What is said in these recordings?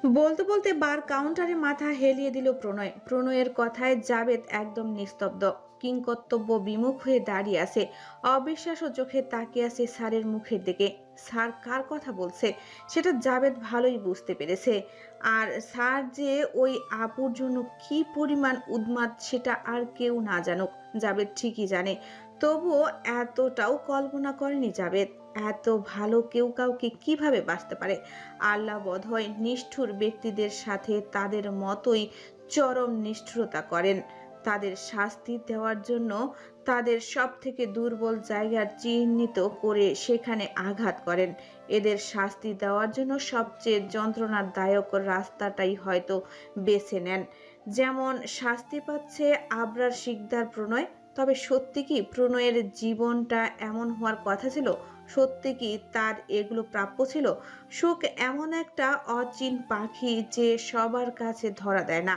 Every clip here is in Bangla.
বলতে বলতে বার কাউন্টারে মাথা হেলিয়ে দিল প্রণয়। প্রণয়ের কথায় জাবেদ একদম নিস্তব্ধ, কিংকর্তব্য বিমুখ হয়ে দাঁড়িয়ে আছে। অবিশ্বাস্য চোখে তাকিয়ে আছে স্যারের মুখের দিকে। স্যার কার কথা বলছে সেটা জাবেদ ভালোই বুঝতে পেরেছে। আর স্যার যে ওই আপুর জন্য কি পরিমাণ উন্মাদ সেটা আর কেউ না জানুক, জাবেদ ঠিকই জানে। তবুও এতটাও কল্পনা করেনি জাবেদ। এত ভালো কেউ কাউকে কিভাবে বাঁচতে পারে। আল্লাহ বোধহয় নিষ্ঠুর ব্যক্তিদের সাথে তাদের মতোই চরম নিষ্ঠুরতা করেন। তাদের শাস্তি দেওয়ার জন্য তাদের সব থেকে দুর্বল জায়গা চিহ্নিত করে সেখানে আঘাত করেন। এদের শাস্তি দেওয়ার জন্য সবচেয়ে যন্ত্রণাদায়ক রাস্তাটাই হয়তো বেছে নেন। যেমন শাস্তি পাচ্ছে আবরার শিকদার প্রণয়। তবে সত্যি কি প্রণয়ের জীবনটা এমন হওয়ার কথা ছিল? সত্যি কি তার এগুলো প্রাপ্য ছিল? সুখ এমন একটা অচিন পাখি যে সবার কাছে ধরা দেয় না।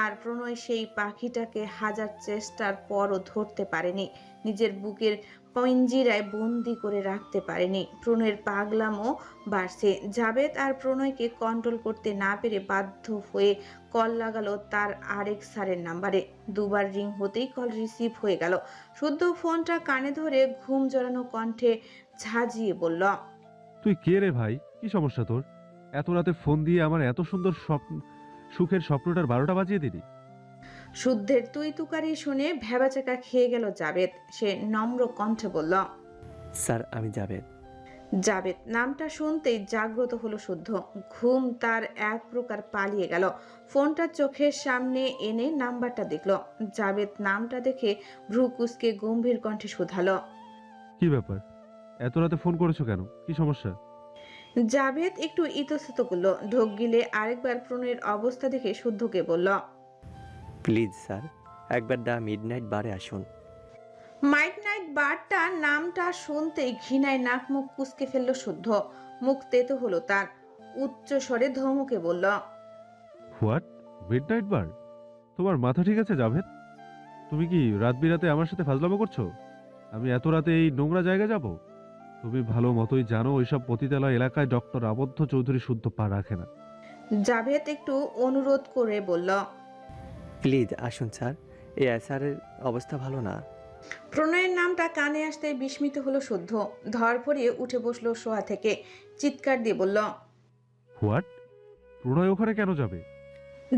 আর প্রণয় সেই পাখিটাকে হাজার চেষ্টার পরও ধরতে পারেনি, নিজের বুকের পঞ্জিরায় বন্দি করে রাখতে পারেনি। প্রণয়ের পাগলামও বাড়ছে। জাবেদ আর প্রণয়কে কন্ট্রোল করতে না পেরে বাধ্য হয়ে কল লাগালো তার আরেক স্যারের নাম্বারে। দুবার রিং হতেই কল রিসিভ হয়ে গেল। শুদ্ধ ফোনটা কানে ধরে ঘুম জড়ানো কণ্ঠে ঝাঁঝিয়ে বলল, তুই কে রে ভাই? কি সমস্যা তোর? এত রাতে ফোন দিয়ে আমার এত সুন্দর স্বপ্ন, সুখের স্বপ্নটার 12টা বাজিয়ে দিলি। শুদ্ধের তুই তুকারি শুনে ভ্যাবাচাকা খেয়ে গেল জাবেদ। সে নম্র কণ্ঠে বলল, স্যার আমি জাবেদ। জাবেদ নামটা শুনতেই জাগ্রত হলো শুদ্ধ। ঘুম তার এক প্রকার পালিয়ে গেল। ফোনটা চোখের সামনে এনে নাম্বারটা দেখল। জাবেদ নামটা দেখে ভ্রু কুঁচকে গম্ভীর কণ্ঠে শুধালো, কি ব্যাপার? এত রাতে ফোন করেছো কেন? কি সমস্যা? জাবেদ একটু ইতস্তত করলো। ঢোক গিলে আরেকবার প্রণয়ের অবস্থা দেখে শুদ্ধকে বলল, প্লিজ স্যার, একবার দ্য মিডনাইট বারে আসুন। মাইড নাইট বারটা নামটা শুনতেই ঘৃণায় নাক মুখ কুঁচকে ফেললো শুদ্ধ। মুখ তেতো হলো তার। উচ্চ স্বরে ধমকে বলল, হোয়াট? মিডনাইট বার? তোমার মাথা ঠিক আছে জাভেদ? তুমি কি রাত বিরাতে আমার সাথে ফাজলামো করছো? আমি এত রাতে এই নোংরা জায়গায় যাব? তুমি ভালো মতোই জানো ওইসব পতিতালয় এলাকায় ডক্টর আবদ্ধ চৌধুরী শুদ্ধ পা রাখে না। জাভেদ একটু অনুরোধ করে বলল, প্লিজ আসুন স্যার, এই স্যারের অবস্থা ভালো না। প্রণয়ের নামটা কানে আসতে বিস্মিত হলো শুদ্ধ। ধরফরিয়ে উঠে বসলো শোয়া থেকে। চিৎকার দিয়ে বলল, হোয়াট? প্রণয় ওখানে কেন যাবে?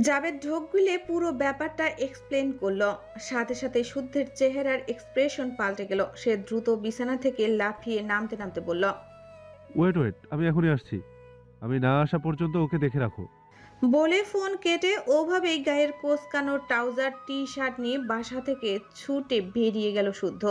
জাভেদ ঢোক গিলে পুরো ব্যাপারটা এক্সপ্লেন করলো। সাথে সাথে শুদ্ধের চেহারার এক্সপ্রেশন পাল্টে গেল। সে দ্রুত বিছানা থেকে লাফিয়ে নামতে নামতে বলল, ওয়েট ওয়েট, আমি এখনই আসছি। আমি না আসা পর্যন্ত ওকে দেখে রাখো। বলে ফোন কেটে ওভাবেই গায়ের কোঁচকানো ট্রাউজার টি শার্ট নিয়ে বাসা থেকে ছুটে বেরিয়ে গেল শুদ্ধ।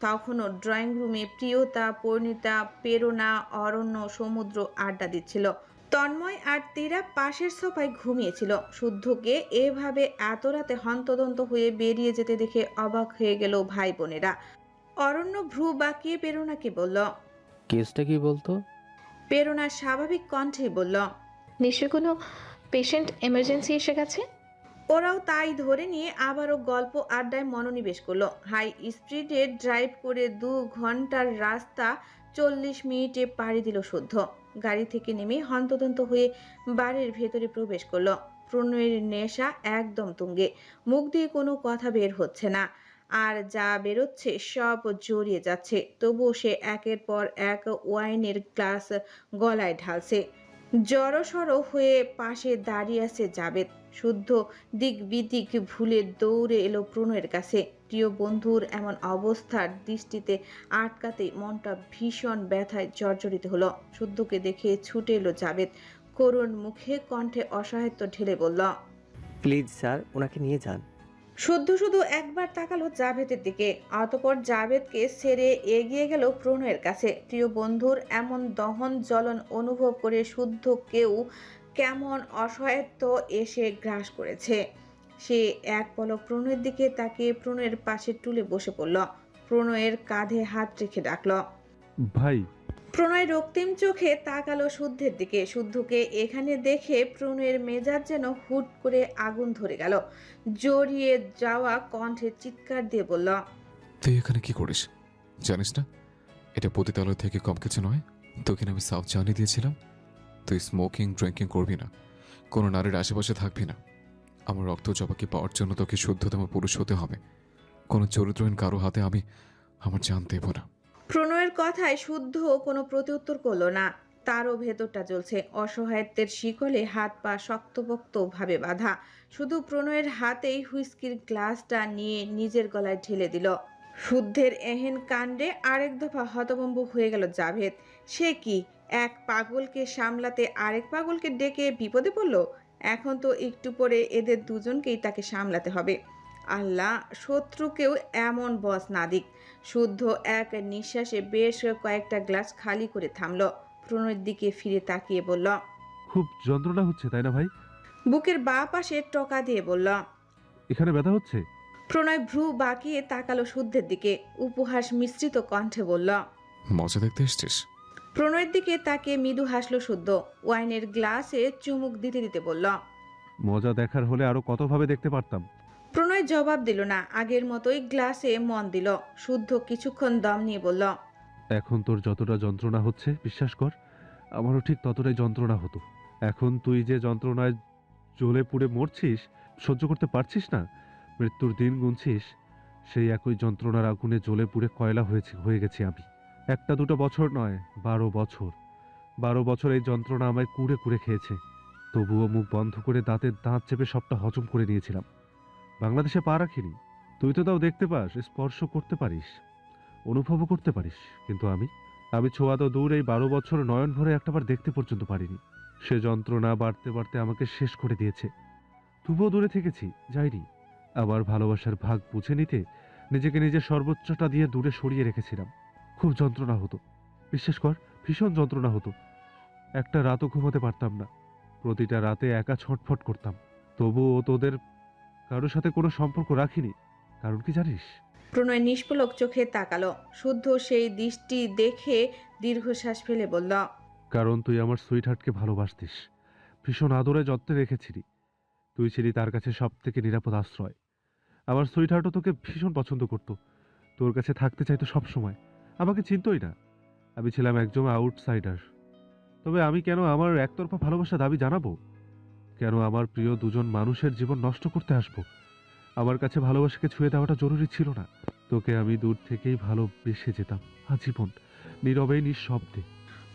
তখনও ড্রয়িং রুমে প্রিয়তা, পরিণীতা, প্রেরণা, অরণ্য, সমুদ্র আড্ডা দিচ্ছিল। তন্ময় আর তীরা পাশের সোফায় ঘুমিয়েছিল। শুদ্ধকে এভাবে এত রাতে হন্তদন্ত হয়ে বেরিয়ে যেতে দেখে অবাক হয়ে গেল ভাই বোনেরা। অরণ্য ভ্রু বাঁকিয়ে প্রেরণাকে বলল, কেসটা কি বলতো? প্রেরণা স্বাভাবিক কণ্ঠে বলল, নিশ্চয়ই কোনো পেশেন্ট এমার্জেন্সি এসে গেছে। ওরাও তাই ধরে নিয়ে আবারও গল্প আড্ডায় মনোনিবেশ করলো। হাই স্পিডে ড্রাইভ করে 2 ঘন্টার রাস্তা 40 মিনিটে পাড়ি দিল শুদ্ধ। গাড়ি থেকে নেমে হন্তদন্ত হয়ে বাড়ির ভেতরে প্রবেশ করলো। প্রণয়ের নেশা একদম তুঙ্গে। মুখ দিয়ে কোনো কথা বের হচ্ছে না। আর যা বেরোচ্ছে সব জড়িয়ে যাচ্ছে। তবুও সে একের পর এক ওয়াইনের গ্লাস গলায় ঢালছে। জড়সড় হয়ে পাশে দাঁড়িয়ে আছে জাবেদ। শুদ্ধ দিক বিদিক ভুলে দৌড়ে এলো প্রণয়ের কাছে। প্রিয় বন্ধুর এমন অবস্থার দৃষ্টিতে আটকাতেই মনটা ভীষণ ব্যথায় জর্জরিত হলো। শুদ্ধকে দেখে ছুটে এলো জাবেদ। করুণ মুখে কণ্ঠে অসহায়ত্ব ঢেলে বলল, প্লিজ স্যার, ওনাকে নিয়ে যান। শুদ্ধ শুধু একবার তাকালো জাভেদের দিকে। অতপর জাভেদকে ছেড়ে এগিয়ে গেল প্রণয়ের কাছে। প্রিয় বন্ধুর এমন দহন জ্বলন অনুভব করে শুদ্ধ কেউ কেমন অসহায়ত্ব এসে গ্রাস করেছে। সে এক পলক প্রণয়ের দিকে তাকিয়ে প্রণয়ের পাশে টুলে বসে পড়ল। প্রণয়ের কাঁধে হাত রেখে ডাকল, ভাই। প্রণয় রক্তিম চোখে তাকালো শুদ্ধের দিকে। শুদ্ধকে এখানে দেখে প্রণয়ের মেজাজ যেন হুট করে আগুন ধরে গেল। জড়িয়ে যাওয়া কণ্ঠে চিৎকার দিয়ে বলল, তুই এখানে কি করিস জানিস না? এটা পতিতালয় থেকে কম কিছু নয়। তোকে না আমি সাফ জানিয়ে দিয়েছিলাম তুই স্মোকিং ড্রিঙ্কিং করবি না। কোনো নারীর আশেপাশে থাকবি না। আমার রক্ত জবাকে পাওয়ার জন্য তোকে শুদ্ধতম পুরুষ হতে হবে। কোনো চরিত্রহীন কারো হাতে আমি আমার জান দেব না। প্রণয়ের কথায় শুদ্ধ কোনো প্রত্যুত্তর করলো না। তারও ভেতরটা জ্বলছে, অসহায়ত্বের শিকলে হাত পা শক্তপোক্তভাবে বাঁধা। শুধু প্রণয়ের হাতেই হুইস্কির গ্লাসটা নিয়ে নিজের গলায় ঢেলে দিল। শুদ্ধের এহেন কাণ্ডে আরেক দফা হতভম্ব হয়ে গেল জাভেদ। সে কি এক পাগলকে সামলাতে আরেক পাগলকে ডেকে বিপদে পড়ল? এখন তো একটু পরে এদের দুজনকেই তাকে সামলাতে হবে। আল্লাহ শত্রুকেও এমন বস না দিক। শুদ্ধ এক নিঃশ্বাসে বেশ কয়েকটা গ্লাস খালি করে থামল। প্রণয়ের দিকে ফিরে তাকিয়ে বলল, খুব যন্ত্রণা হচ্ছে তাই না ভাই? বুকের বাঁ পাশে টকা দিয়ে বলল। এখানে ব্যথা হচ্ছে? প্রণয় ভ্রু বাঁকিয়ে তাকালো শুদ্ধের দিকে, উপহাস মিশ্রিত কণ্ঠে বলল। মজা দেখতে এসছিস? প্রণয়ের দিকে তাকে মৃদু হাসলো শুদ্ধ। ওয়াইনের গ্লাসে চুমুক দিতে দিতে বলল। মজা দেখার হলে আরো কতভাবে দেখতে পারতাম। প্রণয় জবাব দিল না, আগের মতোই গ্লাসে মন দিল। শুদ্ধ কিছুক্ষণ দম নিয়ে বলল, এখন তোর যতটা যন্ত্রণা হচ্ছে বিশ্বাস কর, আমারও ঠিক ততটাই যন্ত্রণা হতো। এখন তুই যে যন্ত্রণায় জ্বলে পুড়ে মরছিস, সহ্য করতে পারছিস না, মৃত্যুর দিন গুনছিস, সেই একই যন্ত্রণার আগুনে জ্বলে পুড়ে কয়লা হয়ে গেছি আমি। একটা দুটো বছর নয়, 12 বছর। 12 বছর এই যন্ত্রণা আমায় কুড়ে কুড়ে খেয়েছে। তবুও মুখ বন্ধ করে দাঁতের দাঁত চেপে সবটা হজম করে নিয়েছিলাম। বাংলাদেশে পা রাখিনি, তুই তো তাও দেখতে পাস, স্পর্শ করতে পারিস, অনুভবও করতে পারিস, কিন্তু আমি ছোঁয়া তো দূর, এই 12 বছর নয়ন ভরে একটাবার দেখতে পর্যন্ত পারিনি। সে যন্ত্রণা বাড়তে বাড়তে আমাকে শেষ করে দিয়েছে। তবুও দূরে থেকেছি, যাইনি। আমার ভালোবাসার ভাগ বুঝে নিতে নিজেকে নিজের সর্বোচ্চটা দিয়ে দূরে সরিয়ে রেখেছিলাম। খুব যন্ত্রণা হতো, বিশ্বাস কর, ভীষণ যন্ত্রণা হতো। একটা রাতও ঘুমাতে পারতাম না, প্রতিটা রাতে একা ছটফট করতাম। তবুও তোদের কারোর সাথে কোনো সম্পর্ক রাখিনি। কারণ কি জানিস? প্রণয় নিষ্পলক চোখে তাকালো। শুদ্ধ সেই দৃষ্টি দেখে দীর্ঘশ্বাস ফেলে বলল, কারণ তুই আমার সুইটহার্টকে ভালোবাসতিস, ভীষণ আদরে যত্নে রেখেছিলি। তুই ছিলি তার কাছে সব থেকে নিরাপদ আশ্রয়। আমার সুইটহার্টও তোকে ভীষণ পছন্দ করত, তোর কাছে থাকতে চাইতো সব সময়, আমাকে চিনতই না। আমি ছিলাম একজন আউটসাইডার। তবে আমি কেন আমার একতরফা ভালোবাসা দাবি জানাবো? কেন আমার প্রিয় দুজন মানুষের জীবন নষ্ট করতে আসবো? আমার কাছে ভালোবাসাকে ছুঁয়ে দেওয়াটা জরুরি ছিল না। তোকে আমি দূর থেকেই ভালোবেসে যেতাম, আজীবন, নীরবে নিঃশব্দে।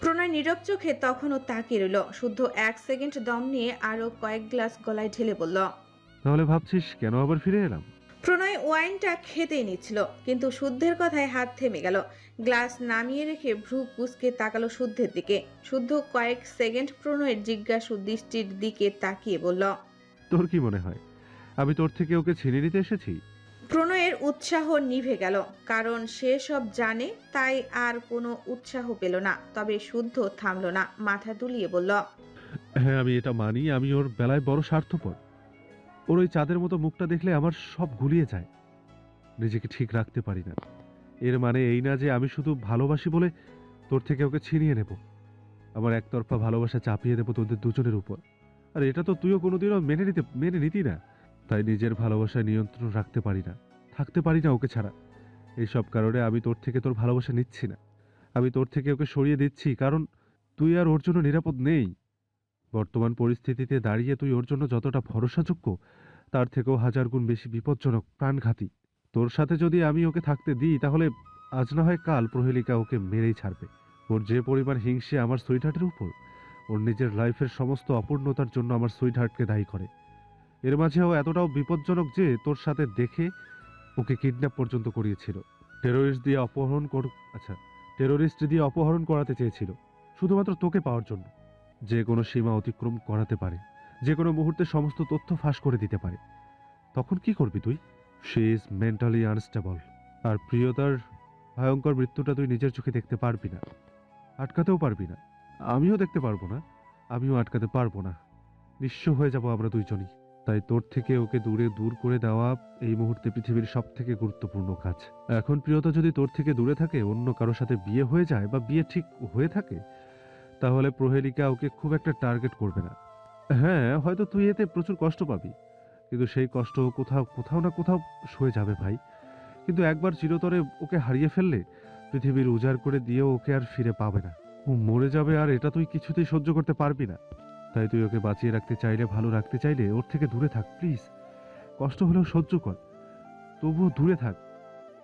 প্রণয় নীরব চোখে তখনও তাকিয়ে রইল। শুদ্ধ 1 সেকেন্ড দম নিয়ে আরো কয়েক গ্লাস গলায় ঢেলে বলল, তাহলে ভাবছিস কেন আবার ফিরে এলাম? প্রণয় ওয়াইনটা খেতেই নিচ্ছিল, কিন্তু শুদ্ধের কথায় হাত থেমে গেল। গ্লাস নামিয়ে রেখে ভ্রু কুঁচকে তাকালো শুদ্ধের দিকে। শুদ্ধ কয়েক সেকেন্ড প্রণয়ের জিজ্ঞাসু দৃষ্টির দিকে তাকিয়ে বলল, তোর কি মনে হয় আমি তোর থেকে ওকে ছিনিয়ে নিতে এসেছি? প্রণয়ের উৎসাহ নিভে গেল, কারণ সে সব জানে, তাই আর কোনো উৎসাহ পেল না। তবে শুদ্ধ থামল না, মাথা দুলিয়ে বলল, হ্যাঁ, আমি এটা মানি, আমি ওর বেলায় বড় স্বার্থপর। ওর ওই চাঁদের মতো মুখটা দেখলে আমার সব গুলিয়ে যায়, নিজেকে ঠিক রাখতে পারি না। এর মানে এই না যে আমি শুধু ভালোবাসি বলে তোর থেকে ওকে ছিনিয়ে নেব, আমার একতরফা ভালোবাসা চাপিয়ে দেবো তোদের দুজনের উপর। আর এটা তো তুইও কোনোদিনও মেনে নিতি না। তাই নিজের ভালোবাসায় নিয়ন্ত্রণ রাখতে পারি না, থাকতে পারি না ওকে ছাড়া। এইসব কারণে আমি তোর থেকে তোর ভালোবাসা নিচ্ছি না, আমি তোর থেকে ওকে সরিয়ে দিচ্ছি, কারণ তুই আর ওর জন্য নিরাপদ নেই। বর্তমান পরিস্থিতিতে দাঁড়িয়ে তুই ওর জন্য যতটা ভরসাযোগ্য, তার থেকেও 1000 গুণ বেশি বিপজ্জনক, প্রাণঘাতী। তোর সাথে যদি আমি ওকে থাকতে দিই, তাহলে আজ না হয় কাল প্রহেলিকা ওকে মেরেই ছাড়বে। ওর যে পরিমাণ হিংসে আমার সুইটহার্টের উপর, ওর নিজের লাইফের সমস্ত অপূর্ণতার জন্য আমার সুইটহার্টকে দায়ী করে। এর মাঝেও এতটাও বিপজ্জনক যে তোর সাথে দেখে ওকে কিডন্যাপ পর্যন্ত করিয়েছিল। টেরোরিস্ট দিয়ে অপহরণ করাতে চেয়েছিল, শুধুমাত্র তোকে পাওয়ার জন্য। যে কোনো সীমা অতিক্রম করাতে পারে, যে কোনো মুহূর্তে সমস্ত তথ্য ফাঁস করে দিতে পারে। তখন কি করবি তুই? She is mentally unstable. আর প্রিয়তার ভয়ঙ্কর মৃত্যুটা তুই নিজের চোখে দেখতে পারবি না, আটকাতেও পারবি না। আমিও দেখতে পারবো না, আমিও আটকাতে পারবো না। নিঃস্ব হয়ে যাব আমরা দুইজনই। তাই তোর থেকে ওকে দূর করে দেওয়া এই মুহূর্তে পৃথিবীর সব থেকে গুরুত্বপূর্ণ কাজ। এখন প্রিয়তা যদি তোর থেকে দূরে থাকে, অন্য কারোর সাথে বিয়ে হয়ে যায় বা বিয়ে ঠিক হয়ে থাকে, তাহলে প্রহেলিকা ওকে খুব একটা টার্গেট করবে না। হ্যাঁ, হয়তো তুই এতে প্রচুর কষ্ট পাবি, কিন্তু সেই কষ্ট কোথাও না কোথাও সয়ে যাবে ভাই। কিন্তু একবার চিরতরে ওকে হারিয়ে ফেললে পৃথিবীর উজাড় করে দিয়েও ওকে আর ফিরে পাবে না। ও মরে যাবে, আর এটা তুই কিছুতেই সহ্য করতে পারবি না। তাই তাই তুই ওকে বাঁচিয়ে রাখতে চাইলে, ভালো রাখতে চাইলে ওর থেকে দূরে থাক প্লিজ। কষ্ট হলেও সহ্য কর, তবুও দূরে থাক।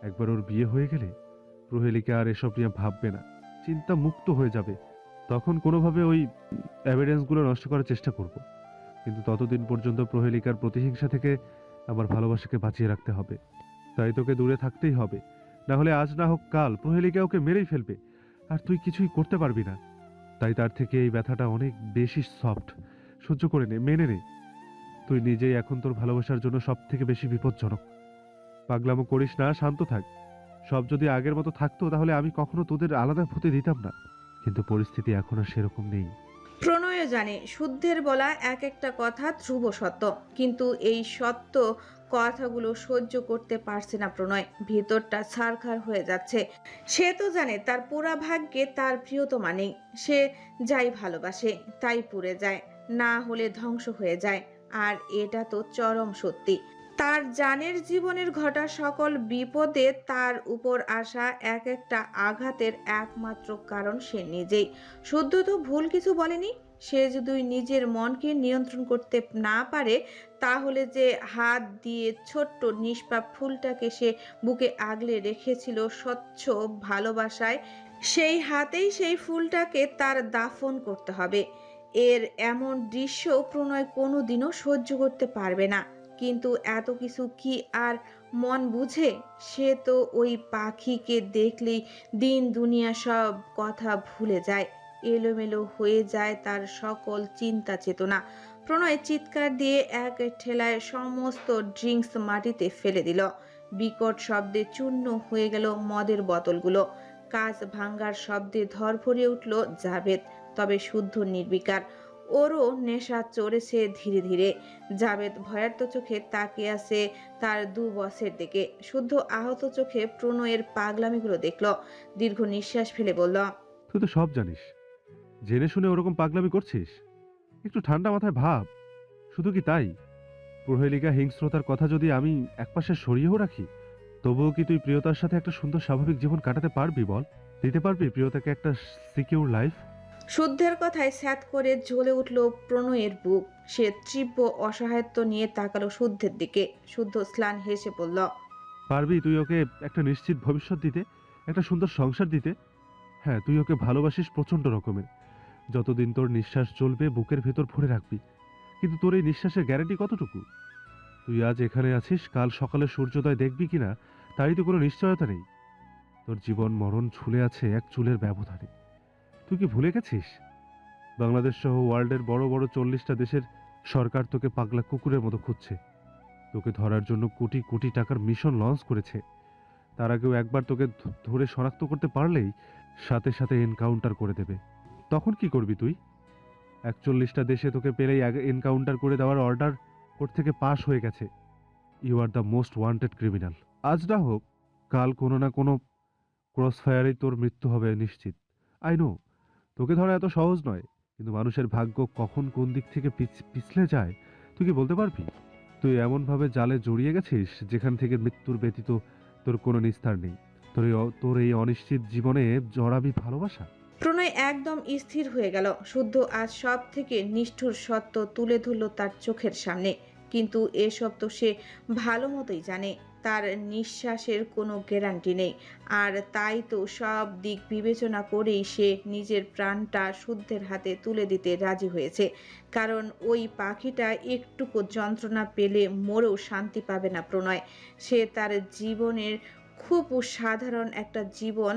একবার ওর বিয়ে হয়ে গেলে প্রহেলিকা আর এসব নিয়ে ভাববে না, চিন্তা মুক্ত হয়ে যাবে। তখন কোনোভাবে ওই এভিডেন্সগুলো নষ্ট করার চেষ্টা করব, কিন্তু ততদিন পর্যন্ত প্রহেলিকার প্রতিহিংসা থেকে আমার ভালোবাসাকে বাঁচিয়ে রাখতে হবে। তাই তোকে দূরে থাকতেই হবে, না হলে আজ না হোক কাল প্রহেলিকা ওকে মেরেই ফেলবে, আর তুই কিছুই করতে পারবি না। তাই তার থেকে এই ব্যথাটা অনেক বেশি সফট, সহ্য করে নে, মেনে নে। তুই নিজেই এখন তোর ভালোবাসার জন্য সব থেকে বেশি বিপজ্জনক। পাগলামো করিস না, শান্ত থাক। সব যদি আগের মতো থাকতো তাহলে আমি কখনো তোদের আলাদা হতে দিতাম না, কিন্তু পরিস্থিতি এখন আর সেরকম নেই। প্রণয় জানে শুদ্ধের বলা এক একটা কথা ধ্রুব সত্য, কিন্তু এই সত্য কথাগুলো সহ্য করতে পারছে না প্রণয়। ভিতরটা ছারখার হয়ে যাচ্ছে। সে তো জানে তার পুরা ভাগ্যে তার প্রিয়তমা নেই। সে যাই ভালোবাসে তাই পুড়ে যায়, না হলে ধ্বংস হয়ে যায়। আর এটা তো চরম সত্যি। তার জানের জীবনের ঘটা সকল বিপদে তার উপর আসা এক একটা আঘাতের একমাত্র কারণ সে নিজেই। শুদ্ধ তো ভুল কিছু বলেনি। সে যদি নিজের মনকে নিয়ন্ত্রণ করতে না পারে, তাহলে যে হাত দিয়ে ছোট্ট নিষ্পাপ ফুলটাকে সে বুকে আগলে রেখেছিল স্বচ্ছ ভালোবাসায়, সেই হাতেই সেই ফুলটাকে তার দাফন করতে হবে। এর এমন দৃশ্য প্রণয় কোনোদিনও সহ্য করতে পারবে না। কিন্তু এত কিছু কি আর মন বুঝে? সে তো ওই পাখিকে দেখলেই দিন দুনিয়া সব কথা ভুলে যায়। এলোমেলো হয়ে যায় তার সকল চিন্তা চেতনা। প্রণয় চিৎকার দিয়ে এক ঠেলায় সমস্ত ড্রিঙ্কস মাটিতে ফেলে দিল। বিকট শব্দে চূর্ণ হয়ে গেল মদের বোতলগুলো। কাঁচ ভাঙ্গার শব্দে ধরফরিয়ে উঠল জাভেদ, তবে শুদ্ধ নির্বিকার। ওরও নেশা চড়েছে ধীরে ধীরে। জাভেদ ভয়ার্ত চোখে তাকিয়ে আছে তার দু বসের দিকে। শুদ্ধ আহত চোখে প্রণয়ের পাগলামিগুলো দেখল, দীর্ঘ নিঃশ্বাস ফেলে বলল, তুই তো সব জানিস, জেনে শুনে ওরকম পাগলামি করছিস? একটু ঠান্ডা মাথায় ভাব। শুধু কি তাই, প্রহেলিকা হিংস্রতার কথা যদি আমি একপাশে সরিয়েও রাখি, তবুও কি তুই প্রিয়তার সাথে একটা সুন্দর স্বাভাবিক জীবন কাটাতে পারবি বল? দিতে পারবি প্রিয়তাকে একটা সিকিউর লাইফ? শুদ্ধের কথায় স্যাত করে জ্বলে উঠল প্রণয়ের বুক। সে তীব্র অসহায়ত্ব নিয়ে তাকালো শুদ্ধের দিকে। শুদ্ধ স্লান হেসে বলল, পারবি তুই ওকে একটা নিশ্চিত ভবিষ্যৎ দিতে, একটা সুন্দর সংসার দিতে? হ্যাঁ, তুই ওকে ভালোবাসিস প্রচণ্ড রকমের। যতদিন তোর নিঃশ্বাস চলবে বুকের ভেতর ভরে রাখবি, কিন্তু তোর এই নিঃশ্বাসের গ্যারান্টি কতটুকু? তুই আজ এখানে আছিস, কাল সকালে সূর্যোদয় দেখবি কিনা তারই তো কোনো নিশ্চয়তা নেই। তোর জীবন মরণ ঝুলে আছে এক চুলের ব্যবধানে। তুই কি ভুলে গেছিস বাংলাদেশ সহ ওয়ার্ল্ডের বড় বড় 40টা দেশের সরকার তোকে পাগলা কুকুরের মতো খুঁজছে? তোকে ধরার জন্য কোটি কোটি টাকার মিশন লঞ্চ করেছে। তার আগেও একবার তোকে ধরে শনাক্ত করতে পারলেই সাথে সাথে এনকাউন্টার করে দেবে। তখন কি করবি তুই? 41টা দেশে তোকে পেলেই এনকাউন্টার করে দেওয়ার অর্ডার কোর্ট থেকে পাস হয়ে গেছে। You are the most wanted criminal. আজ না হোক কাল কোনো না কোনো ক্রস ফায়ারেই তোর মৃত্যু হবে নিশ্চিত। আই নো তোকে ধরা এত সহজ নয়, কিন্তু মানুষের ভাগ্য কখন কোন দিক থেকে পিছলে যায় তুই কি বলতে পারবি? তুই এমনভাবে জালে জড়িয়ে গেছিস যেখান থেকে মৃত্যুর ব্যতীত তোর কোনো নিস্তার নেই। তোর এই অনিশ্চিত জীবনে জড়াবি ভালোবাসা? প্রণয় একদম স্থির হয়ে গেল। শুদ্ধ আজ সব থেকে নিষ্ঠুর সত্য তুলে ধরল তার চোখের সামনে। কিন্তু এসব তো সে ভালো মতোই জানে, তার নিঃশ্বাসের কোনো গ্যারান্টি নেই। আর তাই তো সব দিক বিবেচনা করেই সে নিজের প্রাণটা শুদ্ধের হাতে তুলে দিতে রাজি হয়েছে। কারণ ওই পাখিটা একটুকু যন্ত্রণা পেলে মরেও শান্তি পাবে না প্রণয়। সে তার জীবনের খুব সাধারণ একটা জীবন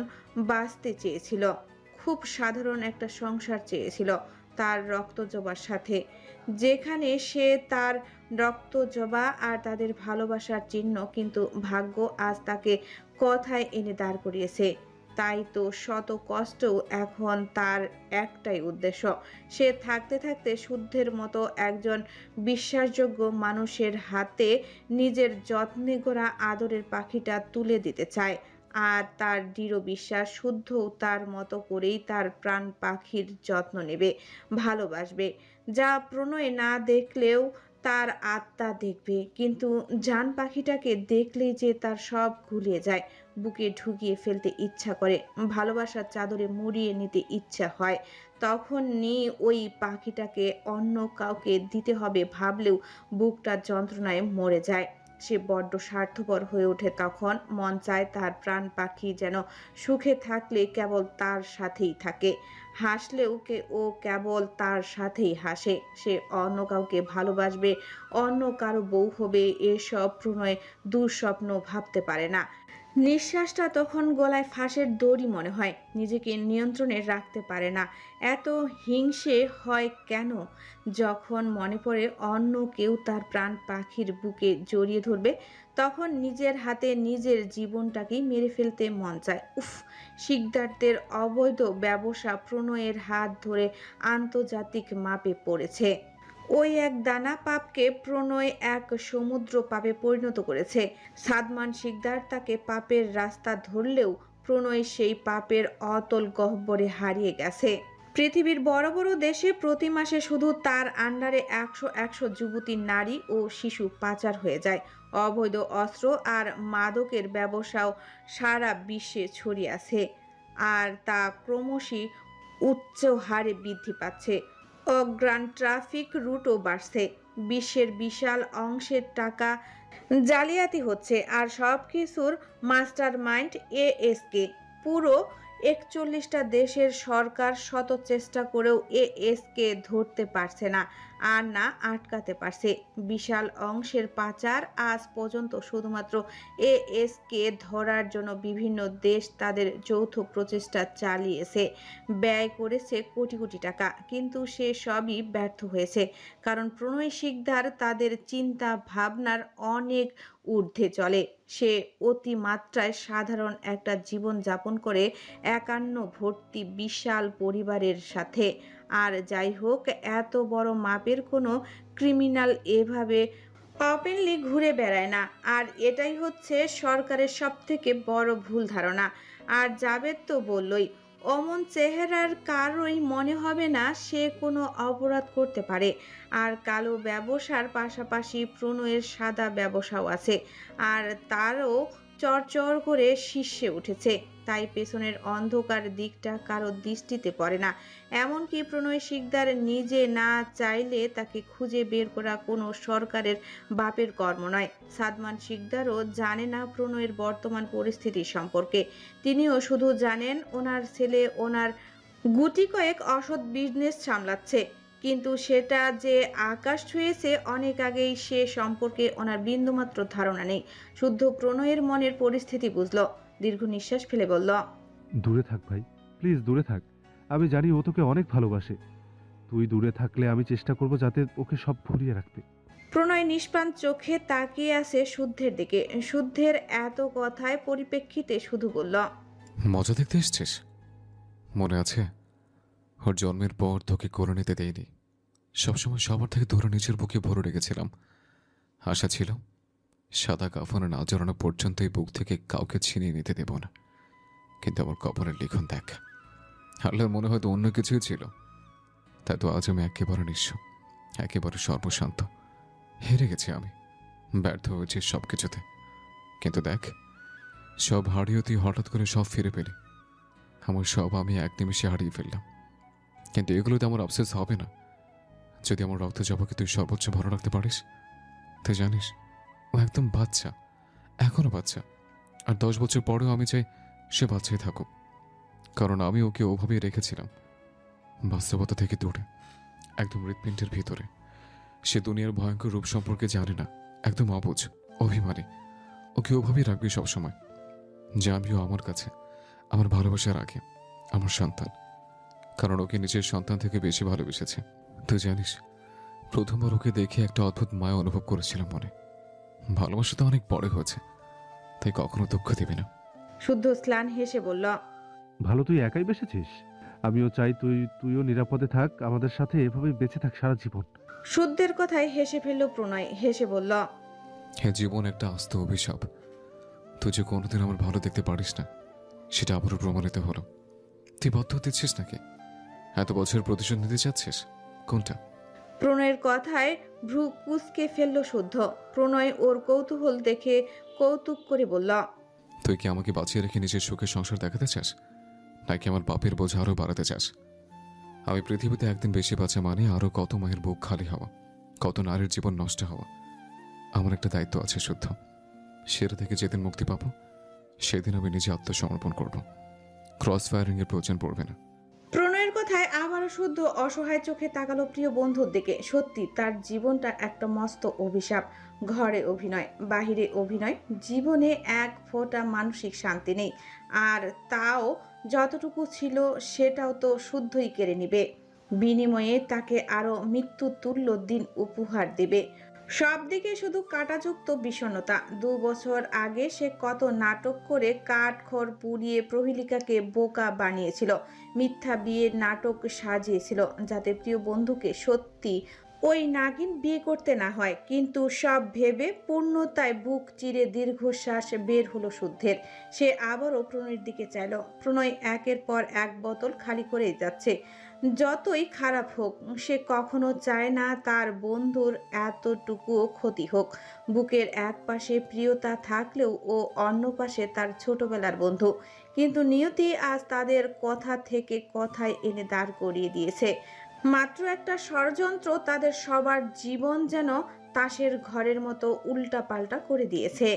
বাঁচতে চেয়েছিল, খুব সাধারণ একটা সংসার চেয়েছিল তার রক্তজবার সাথে, যেখানে সে তার রক্তজবা আর তাদের ভালোবাসার চিহ্ন। কিন্তু ভাগ্য আজ তাকে কথায় এনে দাঁড় করিয়েছে। তাই তো শত কষ্টও এখন তার একটাই উদ্দেশ্য, সে থাকতে থাকতে শুদ্ধের মতো একজন বিশ্বাসযোগ্য মানুষের হাতে নিজের যত্নে গড়া আদরের পাখিটা তুলে দিতে চায়। আর তার দৃঢ় বিশ্বাস শুদ্ধও তার মতো করেই তার প্রাণ পাখির যত্ন নেবে, ভালোবাসবে। যা প্রণয় না দেখলেও তার আত্মা দেখবে। কিন্তু জান পাখিটাকে দেখলেই যে তার সব গুলিয়ে যায়, বুকে ঢুকিয়ে ফেলতে ইচ্ছা করে, ভালোবাসার চাদরে মুড়িয়ে নিতে ইচ্ছা হয়। তখনই ওই পাখিটাকে অন্য কাউকে দিতে হবে ভাবলেও বুকটা যন্ত্রণায় মরে যায়। সে বড্ড স্বার্থপর হয়ে ওঠে তখন। মন চায় তার প্রাণ পাখি যেন সুখে থাকলে কেবল তার সাথেই থাকে, হাসলেও ও কেবল তার সাথেই হাসে। সে অন্য কাউকে ভালোবাসবে, অন্য কারো বউ হবে, এসব প্রণয় দুঃস্বপ্ন ভাবতে পারে না। নিঃশ্বাসটা তখন গলায় ফাঁসের দড়ি মনে হয়, নিজেকে নিয়ন্ত্রণে রাখতে পারে না। এত হিংসে হয় কেন যখন মনে পড়ে অন্য কেউ তার প্রাণ পাখির বুকে জড়িয়ে ধরবে, তখন নিজের হাতে নিজের জীবনটাকেই মেরে ফেলতে মন চায়। উফ, শিকদারদের অবৈধ ব্যবসা প্রণয়ের হাত ধরে আন্তর্জাতিক মাপে পড়েছে। ওই এক দানা পাপকে প্রণয় এক সমুদ্র পাপে পরিণত করেছে। সাদমান শিকদার তাকে পাপের রাস্তা ধরলেও প্রণয় সেই পাপের অতল গহ্বরে হারিয়ে গেছে। পৃথিবীর বড় বড় দেশে প্রতি মাসে শুধু তার আন্ডারে 100 যুবতী নারী ও শিশু পাচার হয়ে যায়। অবৈধ অস্ত্র আর মাদকের ব্যবসাও সারা বিশ্বে ছড়িয়ে আছে, আর তা ক্রমশই উচ্চ হারে বৃদ্ধি পাচ্ছে। অগ্রাণ ট্রাফিক রুটও বাড়ছে। বিশ্বের বিশাল অংশের টাকা জালিয়াতি হচ্ছে, আর সব কিছুর মাস্টার মাইন্ড এএসকে। পুরো 41টা দেশের সরকার শত চেষ্টা করেও এএসকে ধরতে পারছে না, আর না আটকাতে পারছে। বিশাল অংশের পাচার আজ পর্যন্ত শুধুমাত্র এএসকে ধরার জন্য বিভিন্ন দেশ তাদের যৌথ প্রচেষ্টা চালিয়েছে, ব্যয় করেছে কোটি কোটি টাকা, কিন্তু সে সবই ব্যর্থ হয়েছে। কারণ প্রণয় শিকদার তাদের চিন্তা ভাবনার অনেক ঊর্ধ্বে চলে। সে অতিমাত্রায় সাধারণ একটা জীবন যাপন করে একান্ন ভর্তি বিশাল পরিবারের সাথে। আর যাই হোক, এত বড় মাপের কোনো ক্রিমিনাল এভাবে ওপেনলি ঘুরে বেড়ায় না, আর এটাই হচ্ছে সরকারের সবথেকে বড় ভুল ধারণা। আর জাবেদ তো বললই, অমন চেহারার কারোই মনে হবে না সে কোনো অপরাধ করতে পারে। আর কালো ব্যবসার পাশাপাশি প্রণয়ের সাদা ব্যবসাও আছে, আর তারও চরচর করে শীর্ষে উঠেছে। তাই পেছনের অন্ধকার দিকটা কারো দৃষ্টিতে পড়ে না। এমনকি প্রণয় শিকদার নিজে না চাইলে তাকে খুঁজে বের করা কোনো সরকারের বাপের কর্ম নয়। সাদমান শিকদারও জানে না প্রণয়ের বর্তমান পরিস্থিতি সম্পর্কে। তিনিও শুধু জানেন ওনার ছেলে ওনার গুটি কয়েক অসৎ বিজনেস সামলাচ্ছে, কিন্তু সেটা যে আকাশ ছুঁয়েছে অনেক আগেই সে সম্পর্কে ওনার বিন্দুমাত্র ধারণা নেই। শুদ্ধ প্রণয়ের মনের পরিস্থিতি বুঝল, দীর্ঘ নিঃশ্বাস ফেলে বলল, দূরে থাক ভাই, প্লিজ দূরে থাক। আমি জানি ও তোকে অনেক ভালোবাসে। তুই দূরে থাকলে আমি চেষ্টা করব যাতে ওকে সব ভুলিয়ে রাখতে। প্রণয় নিষ্প্রাণ চোখে তাকিয়ে আছে শুদ্ধের দিকে। শুদ্ধের এত কথায় পরিপ্রেক্ষিতে শুধু বলল, মজা দেখতে এসছিস? মনে আছে ওর জন্মের পর তোকে করে নিতে দেয়নি। সবসময় সবার থেকে ধরে নিজের বুকে ভরে রেখেছিলাম। আশা ছিল সাদা কাফনে না জড়ানো পর্যন্ত এই বুক থেকে কাউকে ছিনিয়ে নিতে দেব না। কিন্তু আমার কপালের লিখন দেখ, আল্লাহর মনে হয়তো অন্য কিছুই ছিল। তাই তো আজ আমি একেবারে নিঃস্ব, একেবারে সর্বশান্ত। হেরে গেছি আমি, ব্যর্থ হয়েছি সব কিছুতে। কিন্তু দেখ, সব হারিয়ে তুই হঠাৎ করে সব ফিরে পেলি। আমার সব আমি এক নিমিষে হারিয়ে ফেললাম। কিন্তু এগুলোতে আমার আফসোস হবে না যদি আমার রক্ত জবাকে তুই সর্বোচ্চ ভালো রাখতে পারিস। তুই জানিস ও একদম বাচ্চা, এখনো বাচ্চা। আর 10 বছর পরেও আমি চাই সে বাচ্চাই থাকুক, কারণ আমি ওকে ওভাবেই রেখেছিলাম, বাস্তবতা থেকে দূরে, একদম হৃৎপিণ্ডের ভিতরে। সে দুনিয়ার ভয়ঙ্কর রূপ সম্পর্কে জানে না, একদম অবুঝ, অভিমানী। ওকে ওভাবেই রাখবি সবসময়, জানবিও আমার কাছে আমার ভালোবাসা রাখে, আমার সন্তান। কারণ ওকে নিজের সন্তান থেকে বেশি ভালোবেসেছে। তুই জানিস, প্রথমবার ওকে দেখে একটা অদ্ভুত মায়া অনুভব করেছিলাম মনে। ভালোবাসা তো অনেক বড় হয়েছে, তাই কখনো দুঃখ দিবি না। শুদ্ধ স্লান হেসে বলল, ভালো তুই একাই বেসেছিস। আমিও চাই তুইও নিরাপদে থাক, আমাদের সাথে এভাবেই বেঁচে থাক সারা জীবন। শুদ্ধের কথায় হেসে ফেলল প্রণয়। হেসে বলল, হ্যাঁ, জীবন একটা আস্ত অভিশাপ। তুই যে কোনোদিন আমার ভালো দেখতে পারিস না, সেটা আবারও প্রমাণিত হলো। তুই বদ্ধ দিচ্ছিস নাকি? এত বছর প্রতিশোধ নিতে চাচ্ছিস? কোনটা? প্রণয়ের কথায় ভ্রু কুঁচকে ফেলল শুদ্ধ। প্রণয় ওর কৌতূহল দেখে কৌতুক করে বলল, তুই কি আমাকে বাঁচিয়ে রেখে নিজের সুখের সংসার দেখাতে চাস, নাকি আমার পাপের বোঝা আরও বাড়াতে চাস? আমি পৃথিবীতে একদিন বেশি বাঁচা মানে আরও কত মায়ের বুক খালি হওয়া, কত নারীর জীবন নষ্ট হওয়া। আমার একটা দায়িত্ব আছে শুদ্ধ। সেটা থেকে যেদিন মুক্তি পাবো সেদিন আমি নিজে আত্মসমর্পণ করব। ক্রস ফায়ারিংয়ের প্রয়োজন পড়বে না। প্রণয়ের কথায় আবারও শুদ্ধ অসহায় চোখে তাকালো প্রিয় বন্ধুর দিকে। সত্যি তার জীবনটা একটা মস্ত অভিশাপ। ঘরে অভিনয়, বাহিরে অভিনয়, জীবনে এক ফোঁটা মানসিক শান্তি নেই। আর তাও যতটুকু ছিল সেটাও তো শুদ্ধই কেড়ে নিবে। বিনিময়ে তাকে আরো মৃত্যু তুল্য দিন উপহার দেবে। সব দিকে শুধু কাটাযুক্ত বিষণ্ণতা। 2 বছর আগে সে কত নাটক করে কাঠখড় পুড়িয়ে প্রহেলিকাকে বোকা বানিয়েছিল, মিথ্যা বিয়ের নাটক সাজিয়েছিল যাতে প্রিয় বন্ধুকে সত্যি ওই নাগিন বিয়ে করতে না হয়। কিন্তু সব ভেবে পূর্ণতায় বুক চিরে দীর্ঘশ্বাস বের হলো শুদ্ধের। সে আবারও প্রণয়ের দিকে চাইল। প্রণয় একের পর এক বোতল খালি করেই যাচ্ছে। যতই খারাপ হোক, সে কখনো চায় না তার বন্ধুর এতটুকুও ক্ষতি হোক। বুকের এক পাশে প্রিয়তা থাকলেও ও অন্য পাশে তার ছোটবেলার বন্ধু। কিন্তু নিয়তি আজ তাদের কথা থেকে কথায় এনে দাঁড় করিয়ে দিয়েছে। মাত্র একটা ষড়যন্ত্র তাদের সবার জীবন যেন তাসের ঘরের মতো উল্টাপাল্টা করে দিয়েছে।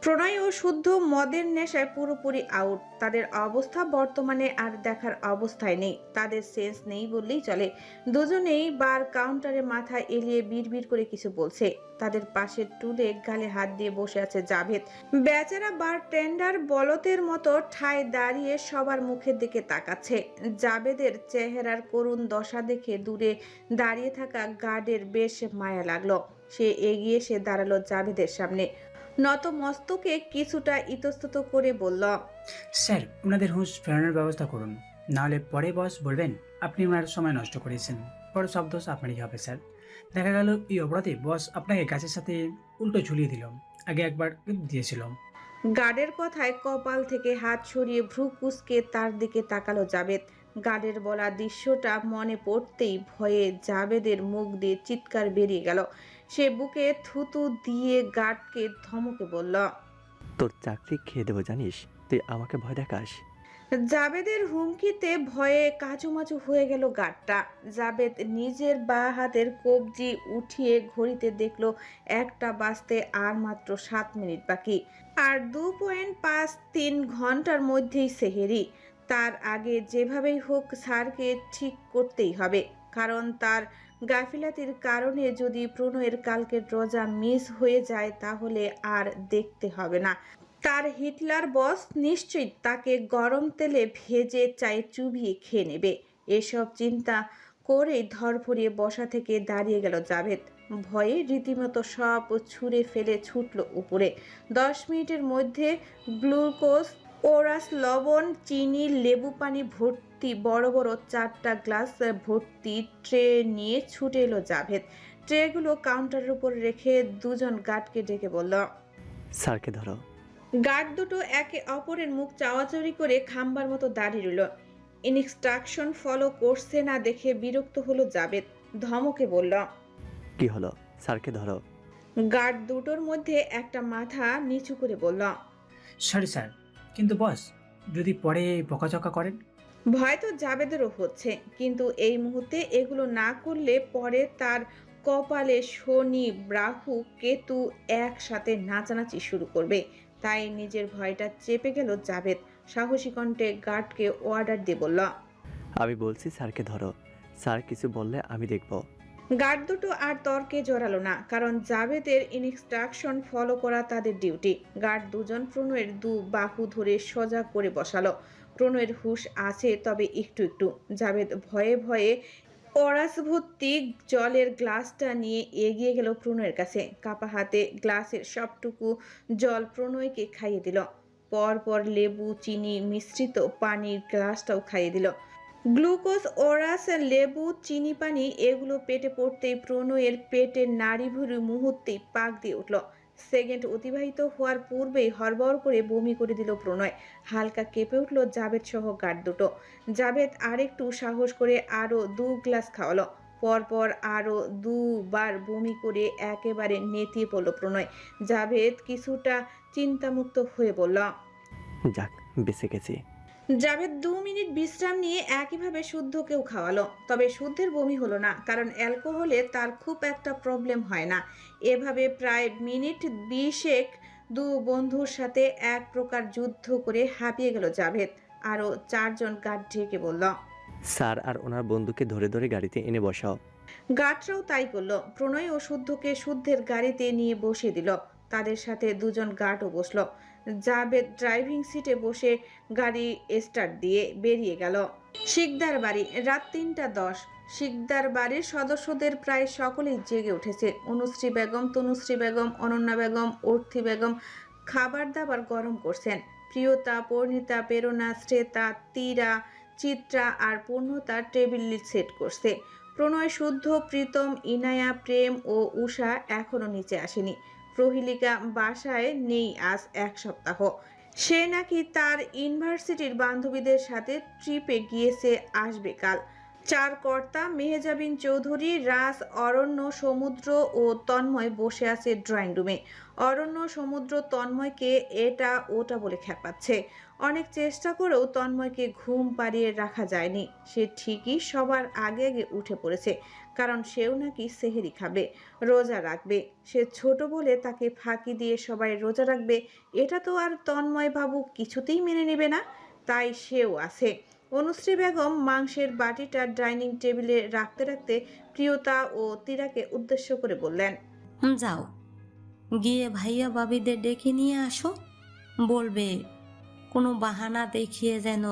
প্রণয় ও শুদ্ধ মদের নেশায় পুরোপুরি আউট। তাদের অবস্থা বর্তমানে আর দেখার অবস্থায় নেই। তাদের সেন্স নেই বললেই চলে। দুজনেই বার কাউন্টারে মাথা এলিয়ে বিড়বিড় করে কিছু বলছে। তাদের পাশের টুলে গালে হাত দিয়ে বসে আছে জাভেদ। বেচারা বার টেন্ডার বলতের মতো ঠায় দাঁড়িয়ে সবার মুখের দিকে তাকাচ্ছে। জাভেদের চেহারার করুণ দশা দেখে দূরে দাঁড়িয়ে থাকা গার্ডের বেশ মায়া লাগলো। সে এগিয়ে এসে দাঁড়ালো জাভেদের সামনে। নত মস্তকে কিছুটা ইতস্তত করে বলল, স্যার, ওনাদের হুঁশ ফেরানোর ব্যবস্থা করুন, নাহলে পরে বস বলবেন আপনি ওনার সময় নষ্ট করেছেন। পরে সব দোষ আপনারই হবে স্যার। দেখা গেল এই অপরাধে বস আপনাকে গাছের সাথে উল্টো ঝুলিয়ে দিল, আগে একবার দিয়েছিল। গার্ডের কথায় কপাল থেকে হাত সরিয়ে ভ্রু কুঁচকে তার দিকে তাকালো জাভেদ। গার্ডের বলা দৃশ্যটা মনে পড়তেই ভয়ে জাভেদের মুখ দিয়ে চিৎকার বেরিয়ে গেল। সে বুকে থুতু দিয়ে গার্ডকে ধমকে বলল, তোর চাকরি খেয়ে দেবো জানিস, তুই আমাকে ভয় দেখাস। জাভেদের হুমকিতে ভয়ে কাচুমাচু হয়ে গেল গার্ডটা। জাভেদ নিজের বাঁ হাতের কবজি উঠিয়ে ঘড়িতে দেখলো 1টা বাজতে আর মাত্র 7 মিনিট বাকি। আর 2.53 ঘন্টার মধ্যেই সেহেরি। তার আগে যেভাবেই হোক স্যারকে ঠিক করতেই হবে। কারণ তার গাফিলাতির কারণে যদি প্রণয়ের কালকের রোজা মিস হয়ে যায় তাহলে আর দেখতে হবে না। তার হিটলার বস নিশ্চয়ই তাকে গরম তেলে ভেজে চায়ে চুবিয়ে খেয়ে নেবে। এসব চিন্তা করেই ধরফড়িয়ে বসা থেকে দাঁড়িয়ে গেল জাভেদ। ভয়ে রীতিমতো সব ছুঁড়ে ফেলে ছুটল উপরে। 10 মিনিটের মধ্যে গ্লুকোজ, ওরাস, লবণ, চিনি, লেবু পানি ভর্তি বড় বড় 4টা গ্লাস ভর্তি ট্রে নিয়ে ছুটে এলো জাভেদ। ট্রেগুলো কাউন্টারের উপর রেখে দুজন গার্ডকে ডেকে বলল, স্যারকে ধরো। গার্ড দুটো একে অপরের মুখ চাওয়াচাওয়ি করে খাম্বার মতো দাঁড়িয়ে রইল। ইনস্ট্রাকশন ফলো করছে না দেখে বিরক্ত হলো জাভেদ। ধমকে বলল, কি হলো? স্যারকে ধরো। গার্ড দুটোর মধ্যে একটা মাথা নিচু করে বলল, সরি স্যার, কিন্তু বস যদি পরে বকাঝকা করেন। ভয় তো জাভেদেরও হচ্ছে, কিন্তু এই মুহূর্তে এগুলো না করলে পরে তার কপালে শনি, রাহু, কেতু একসাথে নাচানাচি শুরু করবে। তাই নিজের ভয়টা চেপে গেল জাভেদ। সাহসী কণ্ঠে গার্ডকে অর্ডার দিয়ে বলল, আমি বলছি স্যারকে ধরো। স্যার কিছু বললে আমি দেখব। গার্ড দুটো আর তর্কে জড়ালো না, কারণ জাভেদের ইনস্ট্রাকশন ফলো করা তাদের ডিউটি। গার্ড দুজন প্রণয়ের 2 বাহু ধরে সোজা করে বসালো। প্রণয়ের হুঁশ আছে, তবে একটু একটু। জাভেদ ভয়ে ভয়ে ওরাস ভর্তি জলের গ্লাসটা নিয়ে এগিয়ে গেল প্রণয়ের কাছে। কাপা হাতে গ্লাসের সবটুকু জল প্রণয়কে খাইয়ে দিল। পরপর লেবু, চিনি মিশ্রিত পানির গ্লাসটাও খাইয়ে দিল। গ্লুকোজ, ওরাস, লেবু, চিনি পানি এগুলো পেটে পড়তেই প্রণয়ের পেটের নাড়িভুড়ি মুহূর্তেই পাক দিয়ে উঠল। সেকেন্ড অতিবাহিত হওয়ার পূর্বেই হড়বড় করে বমি করে দিল প্রণয়। হালকা কেঁপে উঠল জাভেদ সহ গার্ড দুটো। জাভেদ আরেকটু সাহস করে আরো 2 গ্লাস খাওয়ালো। পরপর আরো 2 বার বমি করে একেবারে নেতিয়ে পড়ল প্রণয়। জাভেদ কিছুটা চিন্তামুক্ত হয়ে বলল, যাক, বেঁচে গেছি। জাভেদ 2 মিনিট বিশ্রাম নিয়ে একইভাবে শুদ্ধকেও খাওয়ালো, তবে শুদ্ধের বমি হলো না, কারণ অ্যালকোহলে তার খুব একটা প্রবলেম হয় না। এভাবে প্রায় মিনিট 20 দু বন্ধুর সাথে এক প্রকার যুদ্ধ করে হাঁপিয়ে গেল জাভেদ। আরও 4জন গার্ড ঢেকে বলল। স্যার আর ওনার বন্ধুকে ধরে ধরে গাড়িতে এনে বসাও। গার্ডরাও তাই করলো। প্রণয় ও শুদ্ধকে শুদ্ধের গাড়িতে নিয়ে বসিয়ে দিল। তাদের সাথে 2জন গার্ডও বসলো। জাভেদ ড্রাইভিং সিটে বসে গাড়ি স্টার্ট দিয়ে বেরিয়ে গেল। শিকদার বাড়ি, রাত 3টা 10। শিকদার বাড়ির সদস্যদের প্রায় সকলেই জেগে উঠেছে। অনুশ্রী বেগম, তনুশ্রী বেগম, অনন্যা বেগম, অর্থী বেগম খাবার দাবার গরম করছেন। প্রিয়তা, পরিণীতা, প্রেরণা, শ্রেতা, তীরা, চিত্রা আর পূর্ণতা টেবিল সেট করছে। প্রণয়, শুদ্ধ, প্রীতম, ইনায়া, প্রেম ও উষা এখনো নিচে আসেনি। প্রহেলিকা বাসায় নেই আজ 1 সপ্তাহ। সে নাকি তার ইউনিভার্সিটির বান্ধবীদের সাথে ট্রিপে গিয়েছে, আসবে কাল। 4 কর্তা মেহজাবিন চৌধুরী, রাজ, অরণ্য, সমুদ্র ও তন্ময় বসে আছে ড্রয়িং রুমে। অরণ্য, সমুদ্র তন্ময়কে এটা ওটা বলে খেপাচ্ছে। অনেক চেষ্টা করেও তন্ময়কে ঘুম পাড়িয়ে রাখা যায়নি। সে ঠিকই সবার আগে আগে উঠে পড়েছে, কারণ সেও নাকি সেহেরি খাবে, রোজা রাখবে। সে ছোট বলে তাকে ফাঁকি দিয়ে সবাই রোজা রাখবে, এটা তো আর তন্ময় বাবু কিছুতেই মেনে নেবে না। তাই সেও আছে। অনুশ্রী বেগম মাংসের বাটিটা ডাইনিং টেবিলে রাখতে রাখতে প্রিয়তা ও তীরাকে উদ্দেশ্য করে বললেন। যাও গিয়ে ভাইয়া ভাবিদের ডেকে নিয়ে আসো। বলবে কোনো বাহানা দেখিয়ে যেন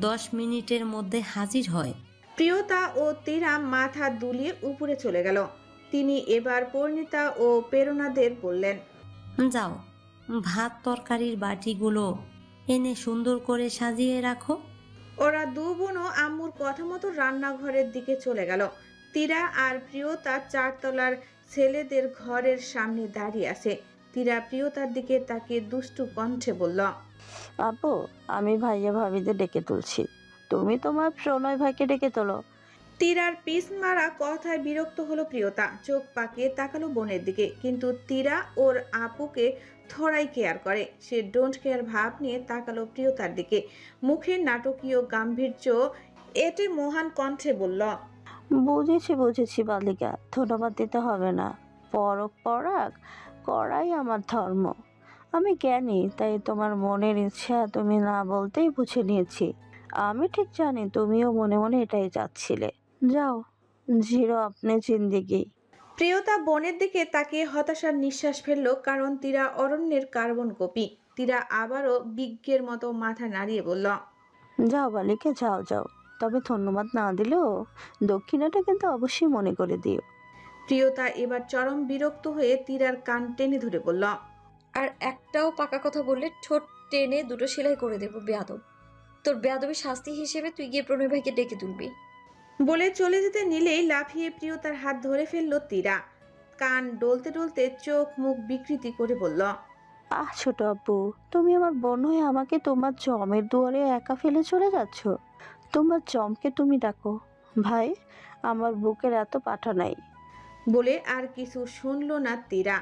10 মিনিটের মধ্যে হাজির হয়। প্রিয়তা ও তীরা মাথা দুলিয়ে উপরে চলে গেল। তিনি এবার পরিণীতা ও প্রেরণাদের বললেন। যাও ভাত তরকারির বাটিগুলো এনে সুন্দর করে সাজিয়ে রাখো। ওরা 2 বোনও আম্মুর কথা মতো রান্নাঘরের দিকে চলে গেল। তীরা আর প্রিয়তা 4 তলার ছেলেদের ঘরের সামনে দাঁড়িয়ে আছে। তীরা প্রিয়তার দিকে তাকিয়ে দুষ্টু কণ্ঠে বলল। আপু, আমি ভাইয়া ভাবিদের ডেকে তুলছি, তুমি তোমার প্রণয় ভাইকে ডেকে তোলো। তীরার পিস মারা কথায় বিরক্ত হলো প্রিয়তা। চোখ পাকিয়ে তাকালো বোনের দিকে, কিন্তু তীরা ওর আপুকে থোড়াই কেয়ার করে। সে ডোন্ট কেয়ার ভাব নিয়ে তাকালো প্রিয়তার দিকে। মুখের নাটকীয় গাম্ভীর্য এতে মহান কণ্ঠে বলল। বুঝেছি বালিকা, ধন্যবাদ দিতে হবে না। পরক পরাগ করাই আমার ধর্ম। আমি জ্ঞানী, তাই তোমার মনের ইচ্ছা তুমি না বলতেই বুঝে নিয়েছি। আমি ঠিক জানি তুমিও মনে মনে এটাই চাচ্ছিলে। যাও, জিরো আপনি জিন্দিগি। প্রিয়তা বোনের দিকে তাকিয়ে হতাশার নিঃশ্বাস ফেললো, কারণ তীরা অরণ্যের কার্বন কপি। তীরা আবারও বিজ্ঞের মতো মাথা নাড়িয়ে বলল। যাও বালিকা, যাও, তবে ধন্যবাদ না দিলেও দক্ষিণাটা কিন্তু অবশ্যই মনে করে দিও। প্রিয়তা এবার চরম বিরক্ত হয়ে তীরার কান টেনে ধরে বলল। আর একটাও পাকা কথা বললে ঠোঁট টেনে 2টো সেলাই করে দেবো বেয়াদব। তোর বেয়াদবের শাস্তি হিসেবে তুই গিয়ে প্রণয় ভাইকে ডেকে তুলবি। বলে চলে যেতে নিলেই লাফিয়ে প্রিয়তার হাত ধরে ফেললো তীরা। কান ডলতে ডলতে চোখ মুখ বিকৃতি করে বলল। ছোট আপু, তুমি আমার বোন হয়ে আমাকে তোমার জমের দুয়ারে একা ফেলে চলে যাচ্ছ। তোমার জমকে তুমি ডাকো। ভাই, আমার বুকের এত পাঠা নাই। বলে আর কিছু শুনল না তীরা।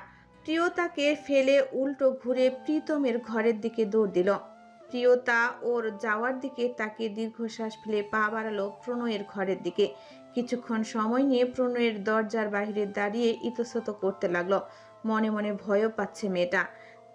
প্রিয়তাকে ফেলে উল্টো ঘুরে প্রীতমের ঘরের দিকে দৌড় দিল। প্রিয়তা ওর যাওয়ার দিকে তাকে দীর্ঘশ্বাস ফেলে পা বাড়ালো প্রণয়ের ঘরের দিকে। কিছুক্ষণ সময় নিয়ে প্রণয়ের দরজার বাইরে দাঁড়িয়ে ইতস্তত করতে লাগলো। মনে মনে ভয়ও পাচ্ছে মেয়েটা।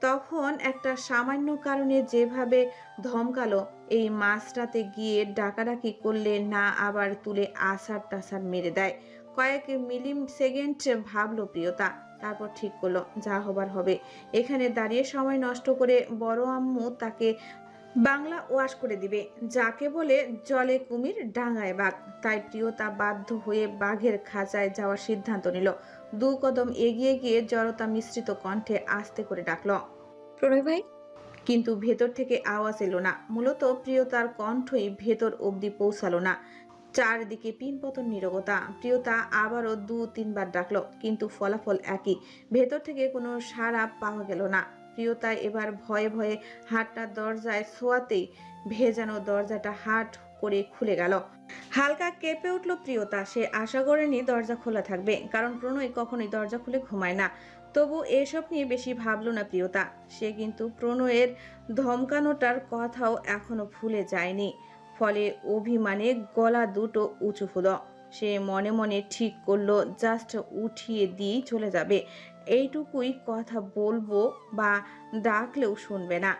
তখন একটা সামান্য কারণে যেভাবে ধমকালো, এই মাঝরাতে গিয়ে ডাকাডাকি করলে না আবার তুলে আছাড় টাছাড় মেরে দেয়। কয়েক মিলি সেকেন্ড ভাবলো প্রিয়তা, তারপর ঠিক করলো যা হবার হবে। এখানে দাঁড়িয়ে সময় নষ্ট করে বড় আম্মু তাকে বাংলা ওয়াশ করে দিবে, যাকে বলে জলে কুমির ডাঙায় বাঘ। তাই প্রিয়তা বাধ্য হয়ে বাঘের খাঁচায় যাওয়ার সিদ্ধান্ত নিল। 2 কদম এগিয়ে গিয়ে জড়তা মিশ্রিত কণ্ঠে আস্তে করে ডাকলো। প্রণয় ভাই। কিন্তু ভেতর থেকে আওয়াজ এলো না। মূলত প্রিয়তার কণ্ঠই ভেতর অবধি পৌঁছালো না। চারদিকে পিনপতন নীরবতা। প্রিয়তা আবারও 2-3 বার ডাকলো, কিন্তু ফলাফল একই। ভেতর থেকে কোনো সাড়া পাওয়া গেল না। প্রিয়তা এবার ভয়ে ভয়ে হাতটা দরজায় ছোঁয়াতেই ভেজানো দরজাটা হাট করে খুলে গেল। হালকা কেঁপে উঠল প্রিয়তা। সে আশা করেনি দরজা খোলা থাকবে, কারণ প্রণয় কখনোই দরজা খুলে ঘুমায় না। তবু এসব নিয়ে বেশি ভাবল না প্রিয়তা। সে কিন্তু প্রণয়ের ধমকানোটার কথাও এখনো ভুলে যায়নি। ফলে অভিমানে গলা দুটো উঁচু হলো। সে মনে মনে ঠিক করলো জাস্ট উঠিয়ে দিয়েই চলে যাবে। এইটুকুই কথা বলবো, বা ডাকলেও শুনবে না।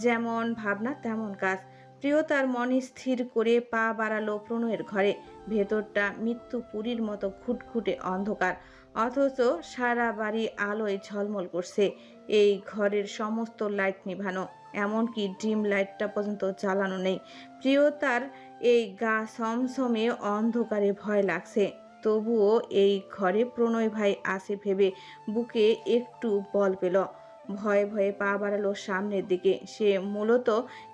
যেমন ভাবনা তেমন কাজ। প্রিয়তার মনে স্থির করে পা বাড়ালো প্রণয়ের ঘরে। ভেতরটা মৃত্যুপুরীর মতো ঘুটঘুটে অন্ধকার, অথচ সারা বাড়ি আলোয় ঝলমল করছে। এই ঘরের সমস্ত লাইট নিভানো, এমনকি ড্রিম লাইটটা পর্যন্ত জ্বালানো নেই। প্রিয়তার এই গা সমসমে অন্ধকারে ভয় লাগছে। তবুও এই ঘরে প্রণয় ভাই আছে ভেবে বুকে একটু বল পেল। ভয়ে ভয়ে পা বাড়ালো সামনের দিকে। সে মূলত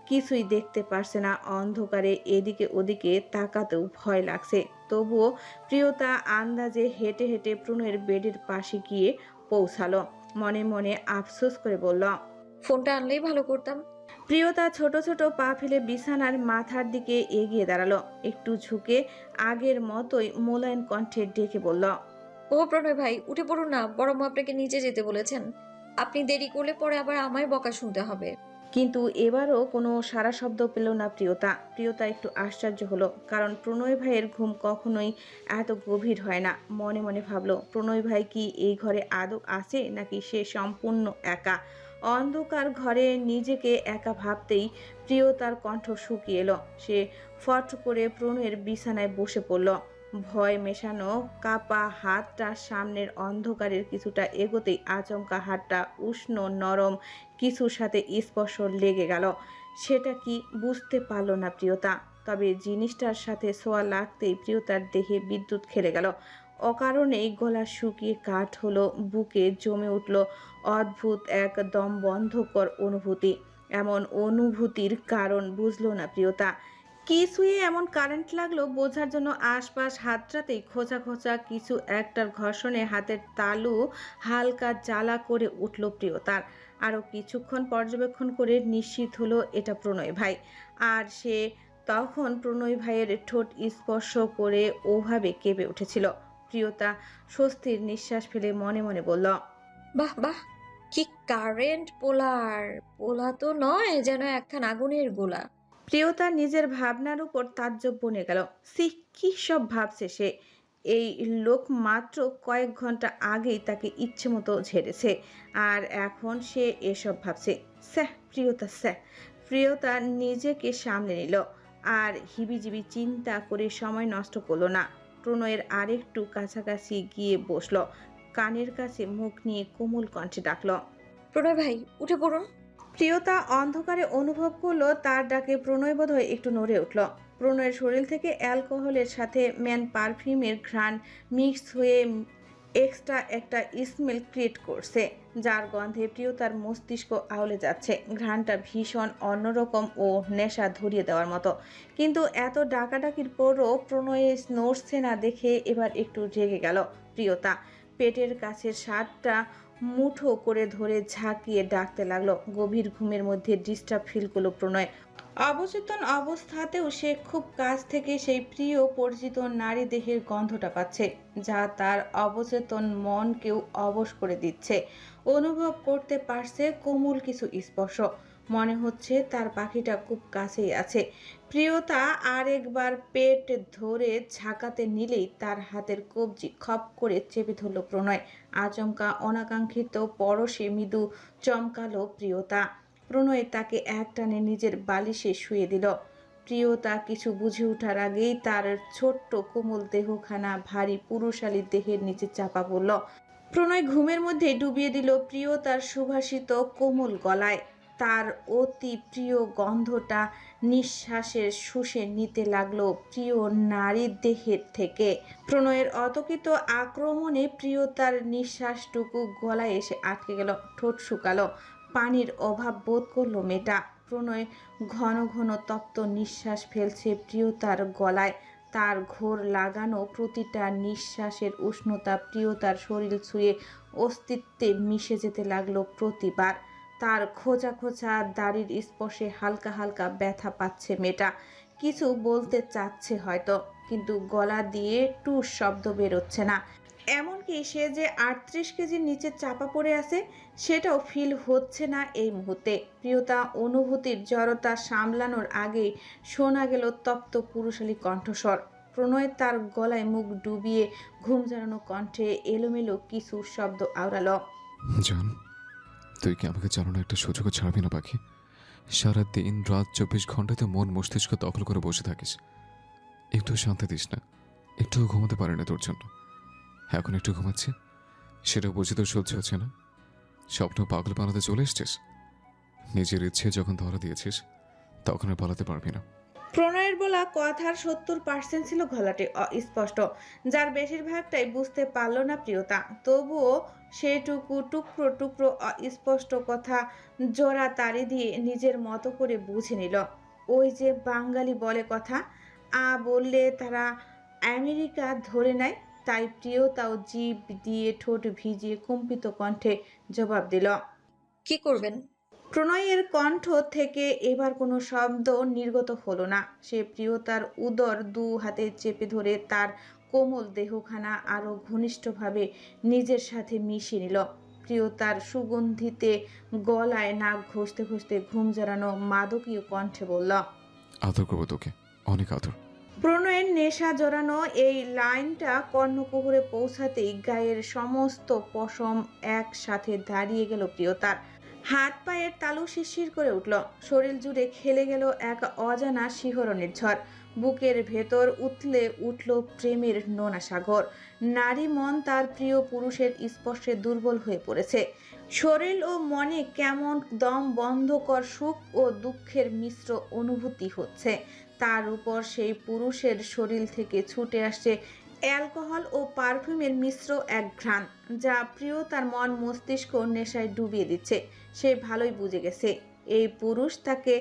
কিছুই দেখতে পারছে না। অন্ধকারে এদিকে ওদিকে তাকাতেও ভয় লাগছে। তবুও প্রিয়তা আন্দাজে হেঁটে হেঁটে প্রণয়ের বেডের পাশে গিয়ে পৌঁছালো। মনে মনে আফসোস করে বলল, ফোনটা আনলেই ভালো করতাম। প্রিয়তা ছোট ছোট পা ফেলে বিছানার মাথার দিকে এগিয়ে দাঁড়ালো। একটু ঝুঁকে আগের মতোই মোলায়েম কণ্ঠে ডেকে বলল, ও প্রণয় ভাই, উঠে পড়ুন না, বড় মা আপনাকে নিচে যেতে বলেছেন। আপনি দেরি করলে পরে আবার আমায় বকা শুনতে হবে। কিন্তু এবারও কোনো সারা শব্দ পেল না প্রিয়তা। প্রিয়তা একটু আশ্চর্য হলো, কারণ প্রণয় ভাইয়ের ঘুম কখনোই এত গভীর হয় না। মনে মনে ভাবলো, প্রণয় ভাই কি এই ঘরে আদৌ আছে, নাকি সে সম্পূর্ণ একা। অন্ধকার ঘরে নিজেকে একা ভাবতেই প্রিয়তার কণ্ঠ শুকিয়ে এলো। সে ফট করে প্রণয়ের বিছানায় বসে পড়ল। ভয় মেশানো কাপা হাতটা সামনের অন্ধকারের কিছুটা এগোতেই আচমকা হাতটা উষ্ণ নরম কিছুর সাথে স্পর্শ লেগে গেল। সেটা কি বুঝতে পারল না প্রিয়তা। তবে জিনিসটার সাথে ছোঁয়া লাগতেই প্রিয়তার দেহে বিদ্যুৎ খেলে গেল। অকারণেই গলা শুকিয়ে কাঠ হলো, বুকে জমে উঠল অদ্ভুত এক দম বন্ধকর অনুভূতি। এমন অনুভূতির কারণ বুঝলো না প্রিয়তা। কি সুয়ে এমন কারেন্ট লাগলো বোঝার জন্য আশপাশ হাতটাতেই খোঁচা খোঁচা কিছু একটার ঘর্ষণে হাতের তালু হালকা জ্বালা করে উঠল প্রিয়তার। আরও কিছুক্ষণ পর্যবেক্ষণ করে নিশ্চিত হলো এটা প্রণয় ভাই। আর সে তখন প্রণয় ভাইয়ের ঠোঁট স্পর্শ করে ওভাবে কেঁপে উঠেছিল। প্রিয়তা স্বস্তির নিঃশ্বাস ফেলে মনে মনে বলল, বাহ বাহ, কি কারেন্ট পোলার! পোলা তো নয়, যেন একখান আগুনের গোলা। প্রিয়তা নিজের ভাবনার উপর তাজ্জব বনে গেল। সি কি সব ভাবছে সে! এই লোক মাত্র কয়েক ঘন্টা আগেই তাকে ইচ্ছে মতো ঝেড়েছে, আর এখন সে এসব ভাবছে। স্যাহ প্রিয়তা, স্যাহ। প্রিয়তা নিজেকে সামলে নিল, আর হিবিজিবি চিন্তা করে সময় নষ্ট করলো না। প্রণয়ের আরেকটু কাছাকাছি গিয়ে বসলো। কানের কাছে মুখ নিয়ে কোমল কণ্ঠে ডাকলো, প্রণয় ভাই, উঠে পড়ুন। প্রিয়তা অন্ধকারে অনুভব করলো তার ডাকে প্রণয় বোধহয় একটু নড়ে উঠল। প্রণয়ের শরীর থেকে অ্যালকোহলের সাথে ম্যান পারফিউমের ঘ্রাণ মিক্স হয়ে এক্সট্রা একটা স্মেল ক্রিয়েট করছে, যার গন্ধে প্রিয়তার মস্তিষ্ক আউলে যাচ্ছে। ঘ্রাণটা ভীষণ অন্যরকম ও নেশা ধরিয়ে দেওয়ার মতো। কিন্তু এত ডাকাডাকির পরও প্রণয়ে নড়ছে না দেখে এবার একটু রেগে গেল প্রিয়তা। পেটের কাছের শার্টটা মুঠো করে ধরে ঝাঁকিয়ে ডাকতে লাগলো। গভীর ঘুমের মধ্যে ডিস্টার্ব ফিল করলো প্রণয়। অবচেতন অবস্থাতেও সে খুব কাছ থেকে সেই প্রিয় পরিচিত নারী দেহের গন্ধটা পাচ্ছে, যা তার অবচেতন মনকেও অবশ করে দিচ্ছে। অনুভব করতে পারছে কোমল কিছু স্পর্শ। মনে হচ্ছে তার পাখিটা খুব কাছেই আছে। প্রিয়তা আরেকবার পেট ধরে ঝাঁকাতে নিলেই তার হাতের কবজি খপ করে চেপে ধরল প্রণয়। আচমকা অনাকাঙ্ক্ষিত পরশে মৃদু চমকালো প্রিয়তা। প্রণয় তাকে একটানে নিজের বালিশে শুয়ে দিল। প্রিয়তা কিছু বুঝে ওঠার আগেই তার ছোট্ট কোমল দেহখানা ভারী পুরুষালী দেহের নিচে চাপা পড়ল। প্রণয় ঘুমের মধ্যে ডুবিয়ে দিল প্রিয়তার সুভাষিত কোমল গলায়। তার অতি প্রিয় গন্ধটা নিঃশ্বাসের শুষে নিতে লাগলো প্রিয় নারীর দেহের থেকে। প্রণয়ের অতর্কিত আক্রমণে প্রিয়তার নিঃশ্বাসটুকু গলায় এসে আটকে গেল। ঠোঁট শুকালো, পানির অভাব বোধ করলো মেয়েটা। প্রণয় ঘন ঘন তপ্ত নিঃশ্বাস ফেলছে প্রিয়তার গলায়। তার ঘোর লাগানো প্রতিটা নিঃশ্বাসের উষ্ণতা প্রিয়তার শরীর ছুঁয়ে অস্তিত্বে মিশে যেতে লাগলো প্রতিবার। তার খোঁচা খোঁচা দাড়ির স্পর্শে হালকা হালকা ব্যথা পাচ্ছে মেয়েটা, কিছু বলতে চাচ্ছে হয়তো, কিন্তু গলা দিয়ে টুস শব্দ বেরোচ্ছে না। এমনকি সে যে 38 কেজির নিচে চাপা পড়ে আছে সেটাও ফিল হচ্ছে না এই মুহূর্তে। প্রিয়তা অনুভূতির জড়তা সামলানোর আগেই শোনা গেল তপ্ত পুরুষালী কণ্ঠস্বর। প্রণয় তার গলায় মুখ ডুবিয়ে ঘুম জড়ানো কণ্ঠে এলোমেলো কিছু শব্দ আওড়ালো। জান, তুই কি আমাকে চালানোর একটা সুযোগও ছাড়বি না পাখি? সারা দিন রাত 24 ঘন্টাতে মন মস্তিষ্ক দখল করে বসে থাকিস, একটু শান্তি দিস না। একটু ঘুমাতে পারে না তোর জন্য। এখন একটু ঘুমাচ্ছি, সেটা বুঝে তোর সহ্য হচ্ছে না। স্বপ্ন পাগল বানাতে চলে এসছিস। নিজের ইচ্ছে যখন ধরা দিয়েছিস তখন আর পালাতে পারবি না। প্রণয়ের বলা কথার 70% ছিল ঘোলাটে অস্পষ্ট, যার বেশিরভাগটাই বুঝতে পারল না প্রিয়তা। তবুও সেটুকু টুকরো টুকরো অস্পষ্ট কথা জোড়া তাড়ি দিয়ে নিজের মতো করে বুঝে নিল। ওই যে বাঙালি বলে কথা, বললে তারা আমেরিকা ধরে নেয়, তাই প্রিয়তাও জিভ দিয়ে ঠোঁট ভিজিয়ে কম্পিত কণ্ঠে জবাব দিল। কি করবেন? প্রণয়ের কণ্ঠ থেকে এবার কোনো শব্দ নির্গত হলো না। সে প্রিয়তার উদর দু হাতে চেপে ধরে তার কোমল দেহখানা আরো ঘনিষ্ঠভাবে নিজের সাথে মিশিয়ে নিল। প্রিয়তার সুগন্ধিতে গলায় নাক ঘষতে ঘষতে ঘুম জড়ানো মাদকীয় কণ্ঠে বলল, আদর করবো তোকে, অনেক আদর। প্রণয়ের নেশা জড়ানো এই লাইনটা কর্ণকুহরে পৌঁছাতেই গায়ের সমস্ত পশম একসাথে দাঁড়িয়ে গেল প্রিয়তার। হাত পায়ের তালু শিরশির করে উঠল, শরীর জুড়ে খেলে গেল এক অজানা শিহরণের ঝড়। বুকের ভেতর উথলে উঠল প্রেমের নোনা সাগর। নারী মন তার প্রিয় পুরুষের স্পর্শে দুর্বল হয়ে পড়েছে। শরীর ও মনে কেমন দম বন্ধকর সুখ ও দুঃখের মিশ্র অনুভূতি হচ্ছে। তার উপর সেই পুরুষের শরীর থেকে ছুটে আসছে অ্যালকোহল ও পারফিউমের মিশ্র এক ঘ্রাণ, যা প্রিয়তার মন মস্তিষ্ক নেশায় ডুবিয়ে দিচ্ছে। সে ভালোই বুঝে গেছে এই পুরুষ তাকে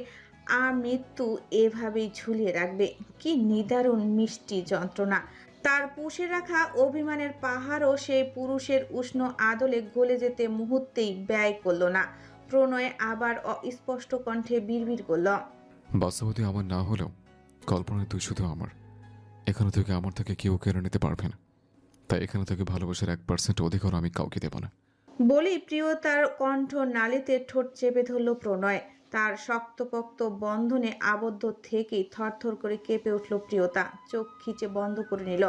আমৃত্যু এভাবেই ঝুলিয়ে রাখবে। কি নিদারুণ মিষ্টি যন্ত্রণা! তার পুষে রাখা অভিমানের পাহাড়ও সেই পুরুষের উষ্ণ আদলে গলে যেতে মুহূর্তেই ব্যয় করল না। প্রণয় আবার অস্পষ্ট কণ্ঠে বিড়বিড় করল, বাস্তবতা আমার না হলেও কল্পনায় তুই শুধু আমার। এখানে থেকে আমার থেকে কেউ কেড়ে নিতে পারবে না, তাই এখানে থেকে ভালোবাসার 1% অধিকার আমি কাউকে দেব না। বলেই প্রিয়তার কণ্ঠ নালীতে ঠোঁট চেপে ধরল প্রণয়। তার শক্তপোক্ত বন্ধনে আবদ্ধ থেকেই থরথর করে কেঁপে উঠল প্রিয়তা। চোখ খিচে বন্ধ করে নিল।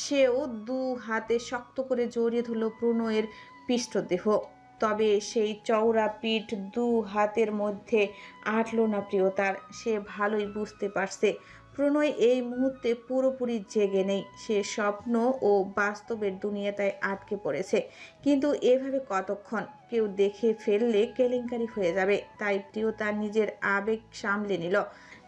সেও দু হাতে শক্ত করে জড়িয়ে ধরল প্রণয়ের পৃষ্ঠদেহ। তবে সেই চওড়া পিঠ দু হাতের মধ্যে আটল না প্রিয়তার। সে ভালোই বুঝতে পারছে প্রণয় এই মুহূর্তে পুরোপুরি জেগে নেই। সে স্বপ্ন ও বাস্তবের দুনিয়াটায় আটকে পড়েছে। কিন্তু এভাবে কতক্ষণ? কেউ দেখে ফেললে কেলেঙ্কারি হয়ে যাবে। তাই প্রিয়তা নিজের আবেগ সামলে নিল।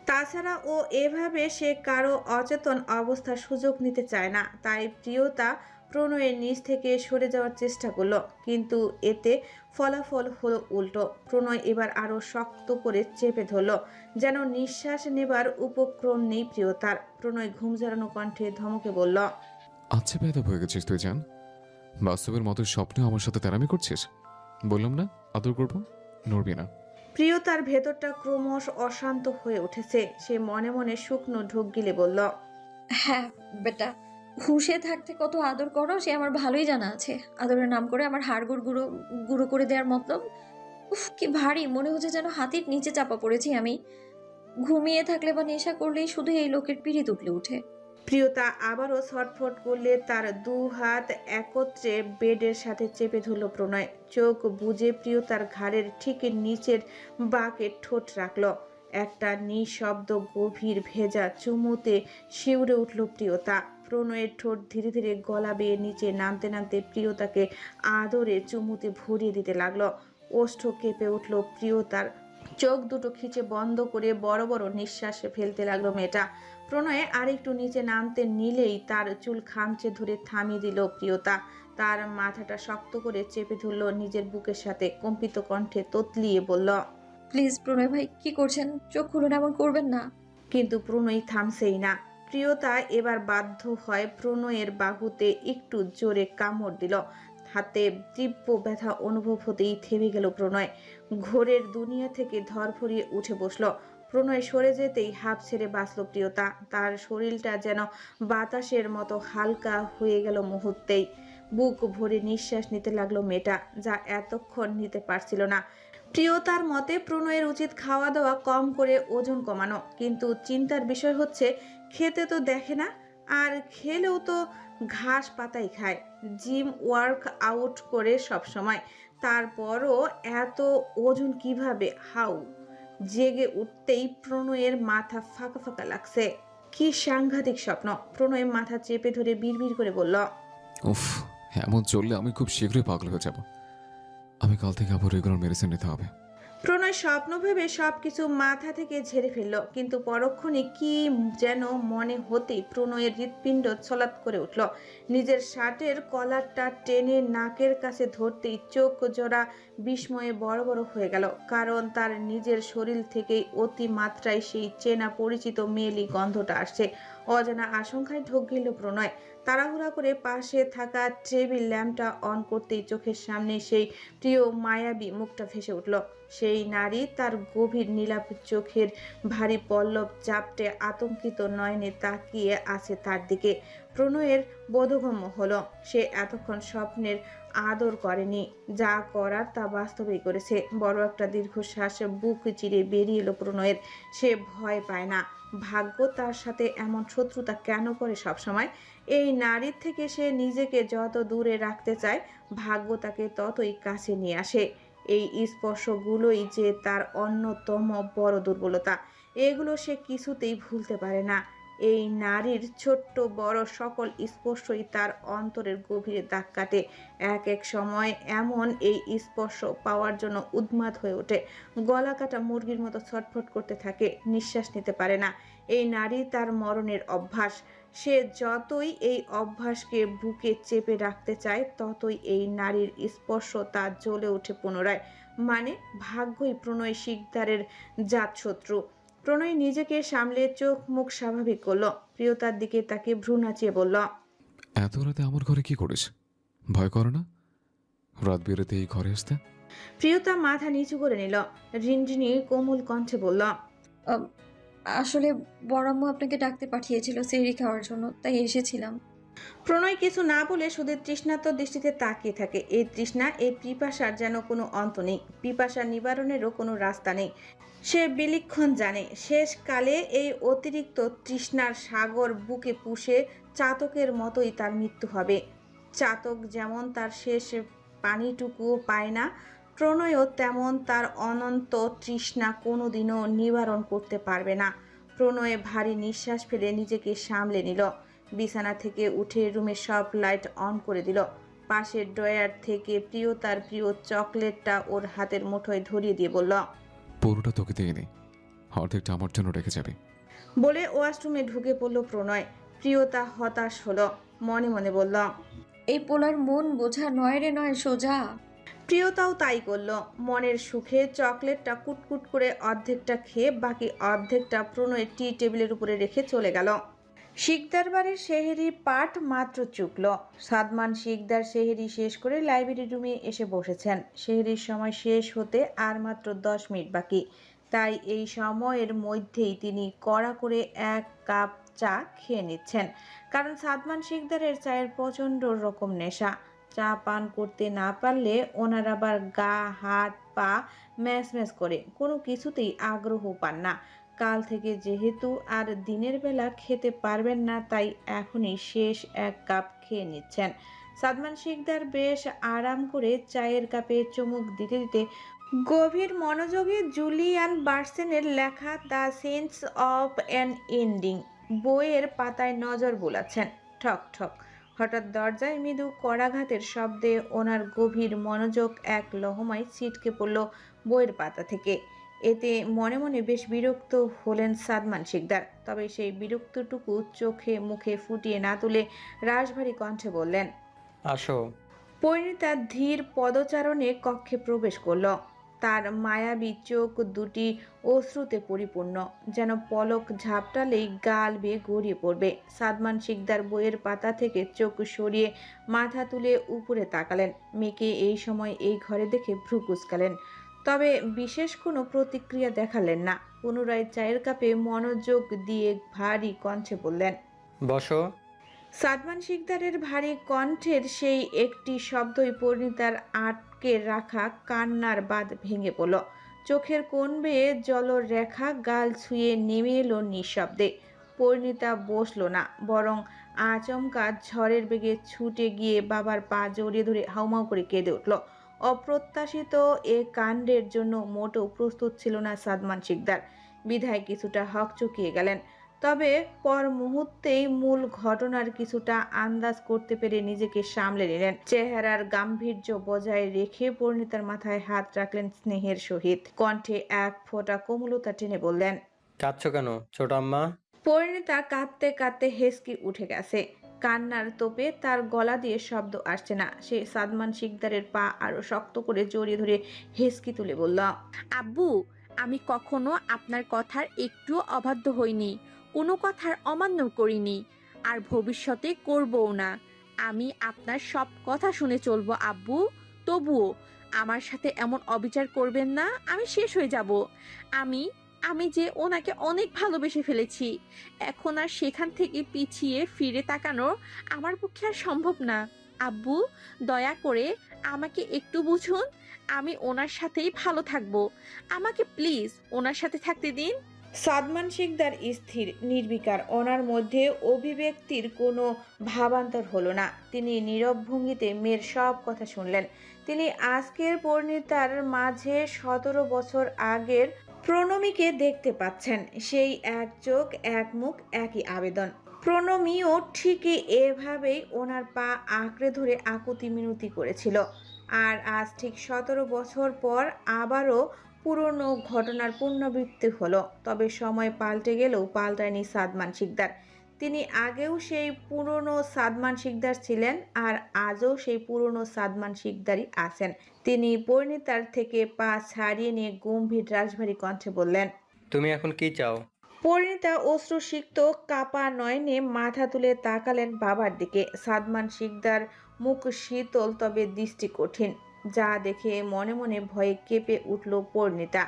তাছাড়া ও এভাবে সে কারো অচেতন অবস্থার সুযোগ নিতে চায় না। তাই প্রিয়তা প্রণয়ের নিচ থেকে সরে যাওয়ার চেষ্টা করলো, কিন্তু এতে ফলাফল হলো উল্টো। প্রণয় এবার আরো শক্ত করে চেপে ধরলো, যেন নিঃশ্বাস নেবার উপক্রম নেই প্রিয়তার। প্রণয় ঘুম জড়ানো কণ্ঠে ধমকে বলল, আচ্ছা বেয়াদব হয়ে গেছিস তুই জান। বাস্তবের মতো স্বপ্নেও আমার সাথে তেরামি করছিস। বললাম না আদর করবো, নড়বি না। প্রিয়তার ভেতরটা ক্রমশ অশান্ত হয়ে উঠেছে। সে মনে মনে শুকনো ঢোক গিলে বলল, হ্যাঁ বেটা, হুঁশে থাকতে কত আদর করো সে আমার ভালোই জানা আছে। আদরের নাম করে আমার হাড়গোড় গুঁড়ো গুঁড়ো করে দেওয়ার মতলব? উফ, কি ভারী! মনে হচ্ছে যেন হাতির নিচে চাপা পড়েছি আমি। ঘুমিয়ে থাকলে বা নেশা করলেই শুধু এই লোকের পিড়ি তুটলে উঠে। প্রিয়তা আবারও ছটফট করলে তার দু হাত একত্রে বেডের সাথে চেপে ধরল প্রণয়। চোখ বুজে প্রিয়তার ঘাড়ের ঠিক নিচের বাঁকে ঠোঁট রাখল। একটা নিঃশব্দ গভীর ভেজা চুমুতে শিউরে উঠল প্রিয়তা। প্রণয়ের ঠোঁট ধীরে ধীরে গলা বেয়ে নিচে নামতে নামতে প্রিয়তাকে আদরে চুমুতে ভরিয়ে দিতে লাগলো। ওষ্ঠ কেঁপে উঠল প্রিয়তার। চোখ দুটো খিচে বন্ধ করে বড় বড় নিঃশ্বাস ফেলতে লাগলো মেয়েটা। প্রণয়ে আরেকটু নিচে নামতে নিলেই তার চুল খামচে ধরে থামিয়ে দিল প্রিয়তা। তার মাথাটা শক্ত করে চেপে ধরল নিজের বুকের সাথে। কম্পিত কণ্ঠে তোতলিয়ে বলল, প্লিজ প্রণয় ভাই, কি করছেন? চোখ খুলুন, এমন করবেন না। কিন্তু প্রণয় থামছেই না। প্রিয়তা এবার বাধ্য হয় প্রণয়ের বাহুতে একটু জোরে কামড় দিল। হাতে তীব্র ব্যথা অনুভব হতেই থেমে গেল প্রণয়। ঘোরের দুনিয়া থেকে ধরফরিয়ে উঠে বসল। প্রণয় সরে যেতেই হাঁপ ছেড়ে বাঁচল প্রিয়তা। তার শরীরটা যেন বাতাসের মতো হালকা হয়ে গেল মুহূর্তেই। বুক ভরে নিঃশ্বাস নিতে লাগলো মেয়েটা, যা এতক্ষণ নিতে পারছিল না। প্রিয়তার মতে প্রণয়ের উচিত খাওয়া দাওয়া কম করে ওজন কমানো, কিন্তু চিন্তার বিষয় হচ্ছে খেতে তো দেখে না, আর খেলেও তো ঘাস পাতাই খায়, জিম ওয়ার্ক আউট করে সব সময়। তারপরও এত ওজন কিভাবে? হাউ? জেগে উঠতেই প্রণয়ের মাথা ফাঁকা ফাঁকা লাগছে। কি সাংঘাতিক স্বপ্ন! প্রণয় মাথা চেপে ধরে বিড়বিড় করে বলল, উফ, এমন চললে আমি খুব শীঘ্রই পাগল হয়ে যাব। আমি কাল থেকে আবার রেগুলার মেডিসিন নিতে হবে। প্রণয় স্বপ্ন ভেবে সবকিছু মাথা থেকে ঝেড়ে ফেলল, কিন্তু পরক্ষণে কি যেন মনে হতেই প্রণয়ের হৃৎপিণ্ড ছলাৎ করে উঠল। নিজের শার্টের কলারটা টেনে নাকের কাছে ধরতেই চোখ জোড়া বিস্ময়ে বড় বড় হয়ে গেল, কারণ তার নিজের শরীর থেকেই অতিমাত্রায় সেই চেনা পরিচিত মেয়েলি গন্ধটা আসছে। অজানা আশঙ্কায় ঢোক গেল প্রণয়। তাড়াহুড়া করে পাশে থাকা টেবিল ল্যাম্পটা অন করতেই চোখের সামনে সেই প্রিয় মায়াবী মুখটা ভেসে উঠল। সেই নারী, তার গভীর নীলাপ চোখের ভারী পল্লব চাপটে আতঙ্কিত নয়নে তাকিয়ে আছে তার দিকে। প্রণয়ের বোধগম্য হলো সে এতক্ষণ স্বপ্নের আদর করেনি, যা করার তা বাস্তবেই করেছে। বড় একটা দীর্ঘশ্বাস বুক চিরে বেরিয়ে এলো প্রণয়ের। সে ভয় পায় না। ভাগ্য তার সাথে এমন শত্রুতা কেন করে সবসময়? এই নারীর থেকে সে নিজেকে যত দূরে রাখতে চায়, ভাগ্য তাকে ততই কাছে নিয়ে আসে। এই স্পর্শগুলোই যে তার অন্যতম বড় দুর্বলতা। এগুলো সে কিছুতেই ভুলতে পারে না। এই নারীর ছোট্ট বড় সকল স্পর্শই তার অন্তরের গভীরে দাগ কাটে। এক এক সময় এমন এই স্পর্শ পাওয়ার জন্য উন্মাদ হয়ে ওঠে, গলা কাটা মুরগির মতো ছটফট করতে থাকে, নিঃশ্বাস নিতে পারে না। এই নারী তার মরণের অভ্যাস। সে যতই এই অভ্যাসকে বুকে চেপে রাখতে চায়, ততই এই নারীর স্পর্শ তা জ্বলে ওঠে পুনরায়। মানে ভাগ্যই প্রণয় শিকদারের জাতশত্রু। প্রণয় নিজেকে সামলে চোখ মুখ স্বাভাবিক করলো। প্রিয়তার দিকে তাকে ভ্রু নাচিয়ে বলল, এত রাতে আমার ঘরে কি করিস? ভয় করে না রাত বেরোতে এই ঘরে আসতে? প্রিয়তা মাথা নিচু করে নিল। রিনঝিনি কোমল কণ্ঠে বলল, আম, আসলে বড়াম্মু আপনাকে ডাকতে পাঠিয়েছিল সেহরি খাওয়ার জন্য, তাই এসেছিলাম। প্রণয় কিছু না বলে শুধু তৃষ্ণার্ত দৃষ্টিতে তাকিয়ে থাকে। এই তৃষ্ণা, এই পিপাসার যেন কোনো অন্ত নেই। পিপাসা নিবারণেরও কোনো রাস্তা নেই। সে বিলক্ষণ জানে শেষকালে এই অতিরিক্ত তৃষ্ণার সাগর বুকে পুষে চাতকের মতোই তার মৃত্যু হবে। চাতক যেমন তার শেষ পানিটুকুও পায় না, প্রণয়ও তেমন তার অনন্ত তৃষ্ণা কোনোদিনও নিবারণ করতে পারবে না। প্রণয়ে ভারী নিঃশ্বাস ফেলে নিজেকে সামলে নিল। বিছানা থেকে উঠে রুমের সব লাইট অন করে দিল। পাশের ড্রয়ার থেকে প্রিয়তার প্রিয় চকলেটটা ওর হাতের মুঠোয় ধরিয়ে দিয়ে বলল, পুরোটা তোকে দিয়ে নেই, অর্ধেকটা আমার জন্য রেখে যাবি। বলে ওয়াশরুমে ঢুকে পড়ল প্রণয়। প্রিয়তা হতাশ হলো, মনে মনে বলল, এই পোলার মন বোঝা নয় রে নয় সোজা। প্রিয়তাও তাই করলো। মনের সুখে চকলেটটা কুটকুট করে অর্ধেকটা খেয়ে বাকি অর্ধেকটা প্রণয়ের টি টেবিলের উপরে রেখে চলে গেল। শিকদার বাড়ির সেহেরি পাঠ মাত্র চুকল। সাদমান শিকদার সেহেরি শেষ করে লাইব্রেরি রুমে এসে বসেছেন। সেহেরির সময় শেষ হতে আর মাত্র 10 মিনিট বাকি, তাই এই সময়ের মধ্যেই তিনি কড়া করে 1 কাপ চা খেয়ে নিচ্ছেন, কারণ সাদমান শিকদারের চায়ের প্রচণ্ড রকম নেশা। চা পান করতে না পারলে ওনার আবার গা হাত পা ম্যাচ ম্যাচ করে, কোনো কিছুতেই আগ্রহ পান না। কাল থেকে যেহেতু আর দিনের বেলা খেতে পারবেন না, তাই এখনই শেষ 1 কাপ খেয়ে নিচ্ছেন। সাদমান শিকদার বেশ আরাম করে চায়ের কাপে চুমুক দিতে দিতে গভীর মনোযোগে জুলিয়ান বার্সেনের লেখা the sense of an ending বইয়ের পাতায় নজর বোলাচ্ছেন। ঠক ঠক। হঠাৎ দরজায় মৃদু কড়াঘাতের শব্দে ওনার গভীর মনোযোগ এক লহমায় ছিটকে পড়ল বইয়ের পাতা থেকে। এতে মনে মনে বেশ বিরক্ত হলেন সাদমান শিকদার। তবে সেই বিরক্তটুকু চোখে মুখে ফুটিয়ে না তুলে রাশভারী কণ্ঠে বললেন, আসো। পরিণীতা ধীর পদচারণে কক্ষে প্রবেশ করল। তার মায়াবী চোখ দুটি অশ্রুতে পরিপূর্ণ, যেন পলক ঝাপটালেই গাল বেয়ে গড়িয়ে পড়বে। সাদমান শিকদার বইয়ের পাতা থেকে চোখ সরিয়ে মাথা তুলে উপরে তাকালেন। মেয়েকে এই সময় এই ঘরে দেখে ভ্রু কুঁচকালেন। তবে বিশেষ কোনো প্রতিক্রিয়া দেখালেন না। পুনরায় চায়ের কাপে মনোযোগ দিয়ে ভারী কণ্ঠে বললেন, বসো। সাদমান শিকদারের ভারী কণ্ঠের সেই একটি শব্দই পরিণীতার আটকে রাখা কান্নার বাঁধ ভেঙে পড়ল। চোখের কোণ বেয়ে জলরেখা গাল ছুঁয়ে নেমে এলো নিঃশব্দে। পরিণীতা বসলো না, বরং আচমকা ঝড়ের বেগে ছুটে গিয়ে বাবার পা জড়িয়ে ধরে হাউমাউ করে কেঁদে উঠল। অপ্রত্যাশিত এ কাণ্ডের জন্য মোটেও প্রস্তুত ছিল না সাদমান শিকদার, বিধায় কিছুটা হকচকিয়ে গেলেন। তবে পর মুহূর্তেই মূল ঘটনার কিছুটা আন্দাজ করতে পেরে নিজেকে সামলে নিলেন। চেহারার গাম্ভীর্য বজায় রেখে পরিণীতার মাথায় হাত রাখলেন স্নেহের সহিত। কণ্ঠে এক ফোঁটা কোমলতা টেনে বললেন, কাঁদছো কেন ছোট আম্মা? পরিণীতা কাঁদতে কাঁদতে হেসকি উঠে গেছে। কান্নার তোপে তার গলা দিয়ে শব্দ আসছে না। সে সাদমান শিকদারের পা আরো শক্ত করে জড়িয়ে ধরে হেসকি তুলে বলল, আব্বু, আমি কখনো আপনার কথার একটুও অবাধ্য হইনি, কোনো কথার অমান্য করিনি, আর ভবিষ্যতে করবও না। আমি আপনার সব কথা শুনে চলবো আব্বু। তবুও আমার সাথে এমন অবিচার করবেন না, আমি শেষ হয়ে যাব। আমি আমি যে ওনাকে অনেক ভালোবেসে ফেলেছি, এখন আর সেখান থেকে পিছিয়ে ফিরে তাকানো আমার পক্ষে আর সম্ভব না। আব্বু, দয়া করে আমাকে একটু বুঝুন, আমি ওনার সাথেই ভালো থাকবো, আমাকে প্লিজ ওনার সাথে থাকতে দিন। সাদমান শিকদার স্থির নির্বিকার। ওনার মধ্যে অভিব্যক্তির কোনো ভাবান্তর হলো না। তিনি নীরব ভঙ্গিতে মেয়ের সব কথা শুনলেন। তিনি আজকের পরিণীতার মাঝে 17 বছর আগের প্রণমীকে দেখতে পাচ্ছেন। সেই এক চোখ, এক মুখ, একই আবেদন। প্রণমীও ঠিকই এভাবেই ওনার পা আঁকড়ে ধরে আকুতি মিনতি করেছিল। আর আজ ঠিক 17 বছর পর আবারও পুরনো ঘটনার পুনরাবৃত্তি হলো। তবে সময় পাল্টে গেলেও পাল্টায়নি সাদমান শিকদার। তিনি আগেও সেই পুরনো সাদমান শিকদার ছিলেন, আর আজও সেই পুরনো সাদমান শিকদারই আছেন। তিনি পরিণীতার থেকে পা ছাড়িয়ে নিয়ে গম্ভীর রাশভারী কণ্ঠে বললেন, তুমি এখন কি চাও? পরিণীতা অশ্রুসিক্ত কাপা নয়নে মাথা তুলে তাকালেন বাবার দিকে। সাদমান শিকদার মুখ শীতল, তবে দৃষ্টি কঠিন। যা দেখে মনে মনে ভয়ে কেঁপে উঠল পরিণীতা।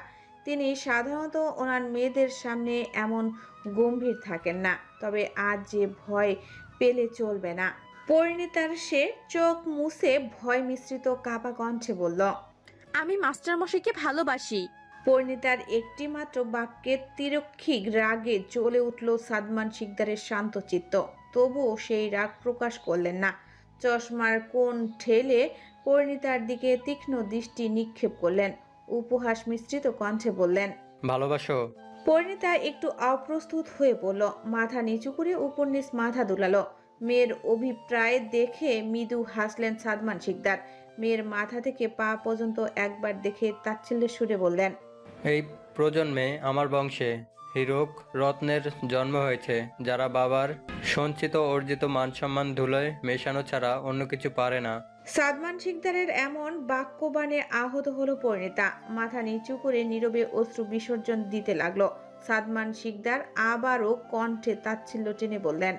তিনি সাধারণত ওনার মেয়েদের সামনে এমন গম্ভীর থাকেন না, তবে আজ যে ভয় পেলে চলবে না। পরিণীতার সে চোখ মুছে ভয় মিশ্রিত কাপা কণ্ঠে বলল, আমি মাস্টারমশাইকে ভালোবাসি। পরিণীতার একটি মাত্র বাক্যে তিরক্ষিক রাগে জ্বলে উঠল সাদমান শিকদারের শান্ত চিত্ত। তবুও সেই রাগ প্রকাশ করলেন না। চশমার কোণ ঠেলে পরিণীতার দিকে তীক্ষ্ণ দৃষ্টি নিক্ষেপ করলেন। উপহাস মিশ্রিত কণ্ঠে বললেন, ভালোবাসো? পরিণীতা একটু অপ্রস্তুত হয়ে পড়ল। মাথা নিচু করে উপর নিচ মাথা দুলালো। মেয়ের অভিপ্রায় দেখে মৃদু হাসলেন সাদমান শিকদার। মেয়ের মাথা থেকে পা পর্যন্ত একবার দেখে তাচ্ছিল্যের সুরে বললেন, এই প্রজন্মে আমার বংশে হীরক রত্নের জন্ম হয়েছে, যারা বাবার সঞ্চিত অর্জিত মান সম্মান ধুলোয় মেশানো ছাড়া অন্য কিছু পারে না। সাদমান শিকদারের এমন বাক্যবাণে আহত হলো পরিণীতা। মাথা নিচু করে নীরবে অশ্রু বিসর্জন দিতে লাগলো। সাদমান শিকদার আবারও কণ্ঠে তাচ্ছিল্য টেনে বললেন,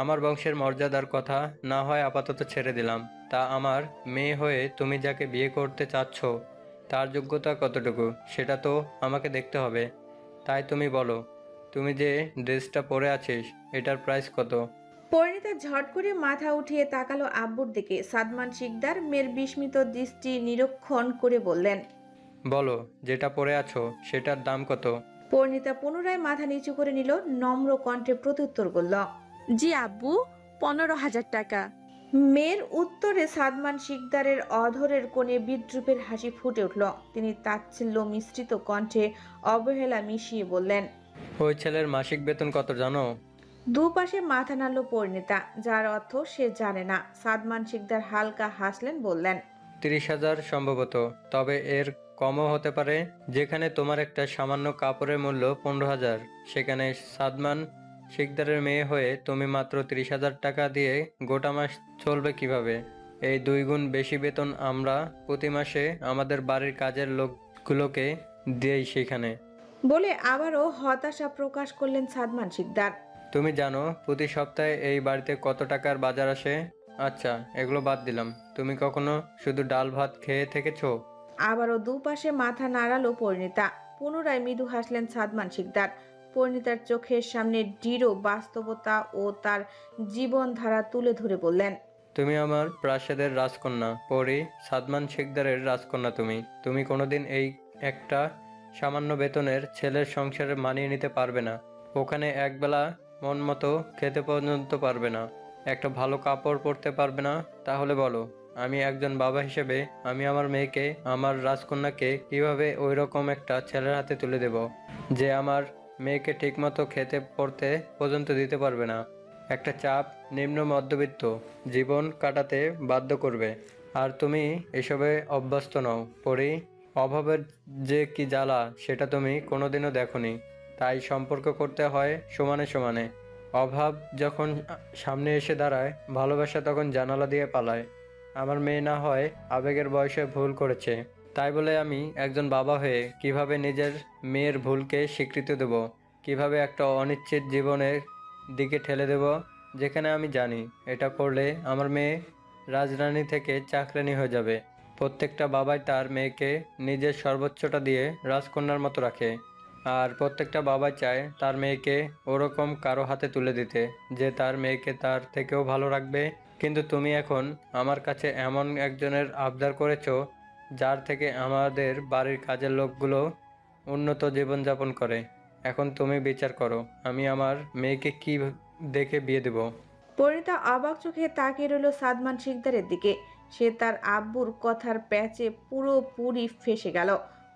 আমার বংশের মর্যাদার কথা না হয় আপাতত ছেড়ে দিলাম, তা আমার মেয়ে হয়ে তুমি যাকে বিয়ে করতে চাচ্ছ তার যোগ্যতা কতটুকু সেটা তো আমাকে দেখতে হবে। তাই তুমি বলো, তুমি যে ড্রেসটা পরে আছিস এটার প্রাইস কত? পরিণীতা ঝট করে মাথা উঠিয়ে তাকালো আব্বুর দিকে। সাদমান শিকদার মেয়ের বিস্মিত দৃষ্টি নিরীক্ষণ করে বললেন, বলো, যেটা পরে আছো সেটার দাম কত? পরিণীতা পুনরায় মাথা নিচু করে নিল। নম্র কণ্ঠে প্রত্যুত্তর করল, জি আব্বু, 15,000 টাকা। মেয়ের উত্তরে সাদমান শিকদারের অধরের কোণে বিদ্রুপের হাসি ফুটে উঠল। তিনি তাচ্ছিল্য মিশ্রিত কণ্ঠে অবহেলা মিশিয়ে বললেন, ওই ছেলের মাসিক বেতন কত জানো? দুপাশে মাথা নাড়ল পরিণীতা, যার অর্থ সে জানে না। সাদমান শিকদার হালকা হাসলেন, বললেন, 30,000 সম্ভবত, তবে এর কমও হতে পারে। যেখানে তোমার একটা সামান্য কাপড়ের মূল্য 15,000, সেখানে সাদমান শিকদারের মেয়ে হয়ে তুমি মাত্র 30,000 টাকা দিয়ে গোটা মাস চলবে কিভাবে? এই 2 গুণ বেশি বেতন আমরা প্রতি মাসে আমাদের বাড়ির কাজের লোকগুলোকে দিই সেখানে। বলে আবারও হতাশা প্রকাশ করলেন সাদমান শিকদার। তুমি জানো প্রতি সপ্তাহে এই বাড়িতে কত টাকার বাজার আসে? আচ্ছা, এগুলো বাদ দিলাম, তুমি কখনো শুধু ডাল ভাত খেয়ে থেকেছো? আবারও দুপাশে মাথা নাড়ালো পরিণীতা। পুনরায় মৃদু হাসলেন সাদমান শিকদার। পরিণীতার চোখের সামনে দৃঢ় বাস্তবতা ও তার জীবনধারা তুলে ধরে বললেন, তুমি আমার প্রাসাদের রাজকন্যা পরি, সাদমান শিকদারের রাজকন্যা। তুমি কোনোদিন এই একটা সামান্য বেতনের ছেলের সংসারে মানিয়ে নিতে পারবে না। ওখানে একবেলা মন মতো খেতে পর্যন্ত পারবে না, একটা ভালো কাপড় পরতে পারবে না। তাহলে বলো, আমি একজন বাবা হিসেবে আমি আমার মেয়েকে, আমার রাজকন্যাকে কিভাবে ওই রকম একটা ছেলের হাতে তুলে দেব যে আমার মেয়েকে ঠিকমতো খেতে পড়তে পর্যন্ত দিতে পারবে না, একটা চাপ নিম্ন মধ্যবিত্ত জীবন কাটাতে বাধ্য করবে। আর তুমি এসবে অভ্যস্ত নও পরি। অভাবের যে কি জ্বালা সেটা তুমি কোনোদিনও দেখোনি, তাই সম্পর্ক করতে হয় সমানে সমানে। অভাব যখন সামনে এসে দাঁড়ায়, ভালোবাসা তখন জানালা দিয়ে পালায়। আমার মেয়ে না হয় আবেগের বয়সে ভুল করেছে, তাই বলে আমি একজন বাবা হয়ে কিভাবে নিজের মেয়ের ভুলকে স্বীকৃতি দেব, কিভাবে একটা অনিশ্চিত জীবনের দিকে ঠেলে দেব যেখানে আমি জানি এটা করলে আমার মেয়ে রাজরানী থেকে চাকরানী হয়ে যাবে। প্রত্যেকটা বাবাই তার মেয়েকে নিজের সর্বোচ্চটা দিয়ে রাজকন্যার মতো রাখে, আর প্রত্যেকটা বাবাই চায় তার মেয়েকে ওরকম কারো হাতে তুলে দিতে যে তার মেয়েকে তার থেকেও ভালো রাখবে। কিন্তু তুমি এখন আমার কাছে এমন একজনের আবদার করেছো যার থেকে আমাদের বাড়ির কাজের লোকগুলো উন্নত জীবনযাপন করে। এখন তুমি বিচার করো, আমি আমার মেয়েকে কি দেখে বিয়ে দেব? পরিণীতা অবাক চোখে তাকিয়ে রইল সাদমান শিকদারের দিকে। সে তার আব্বুর কথার প্যাচে পুরোপুরি ফেঁসে গেল।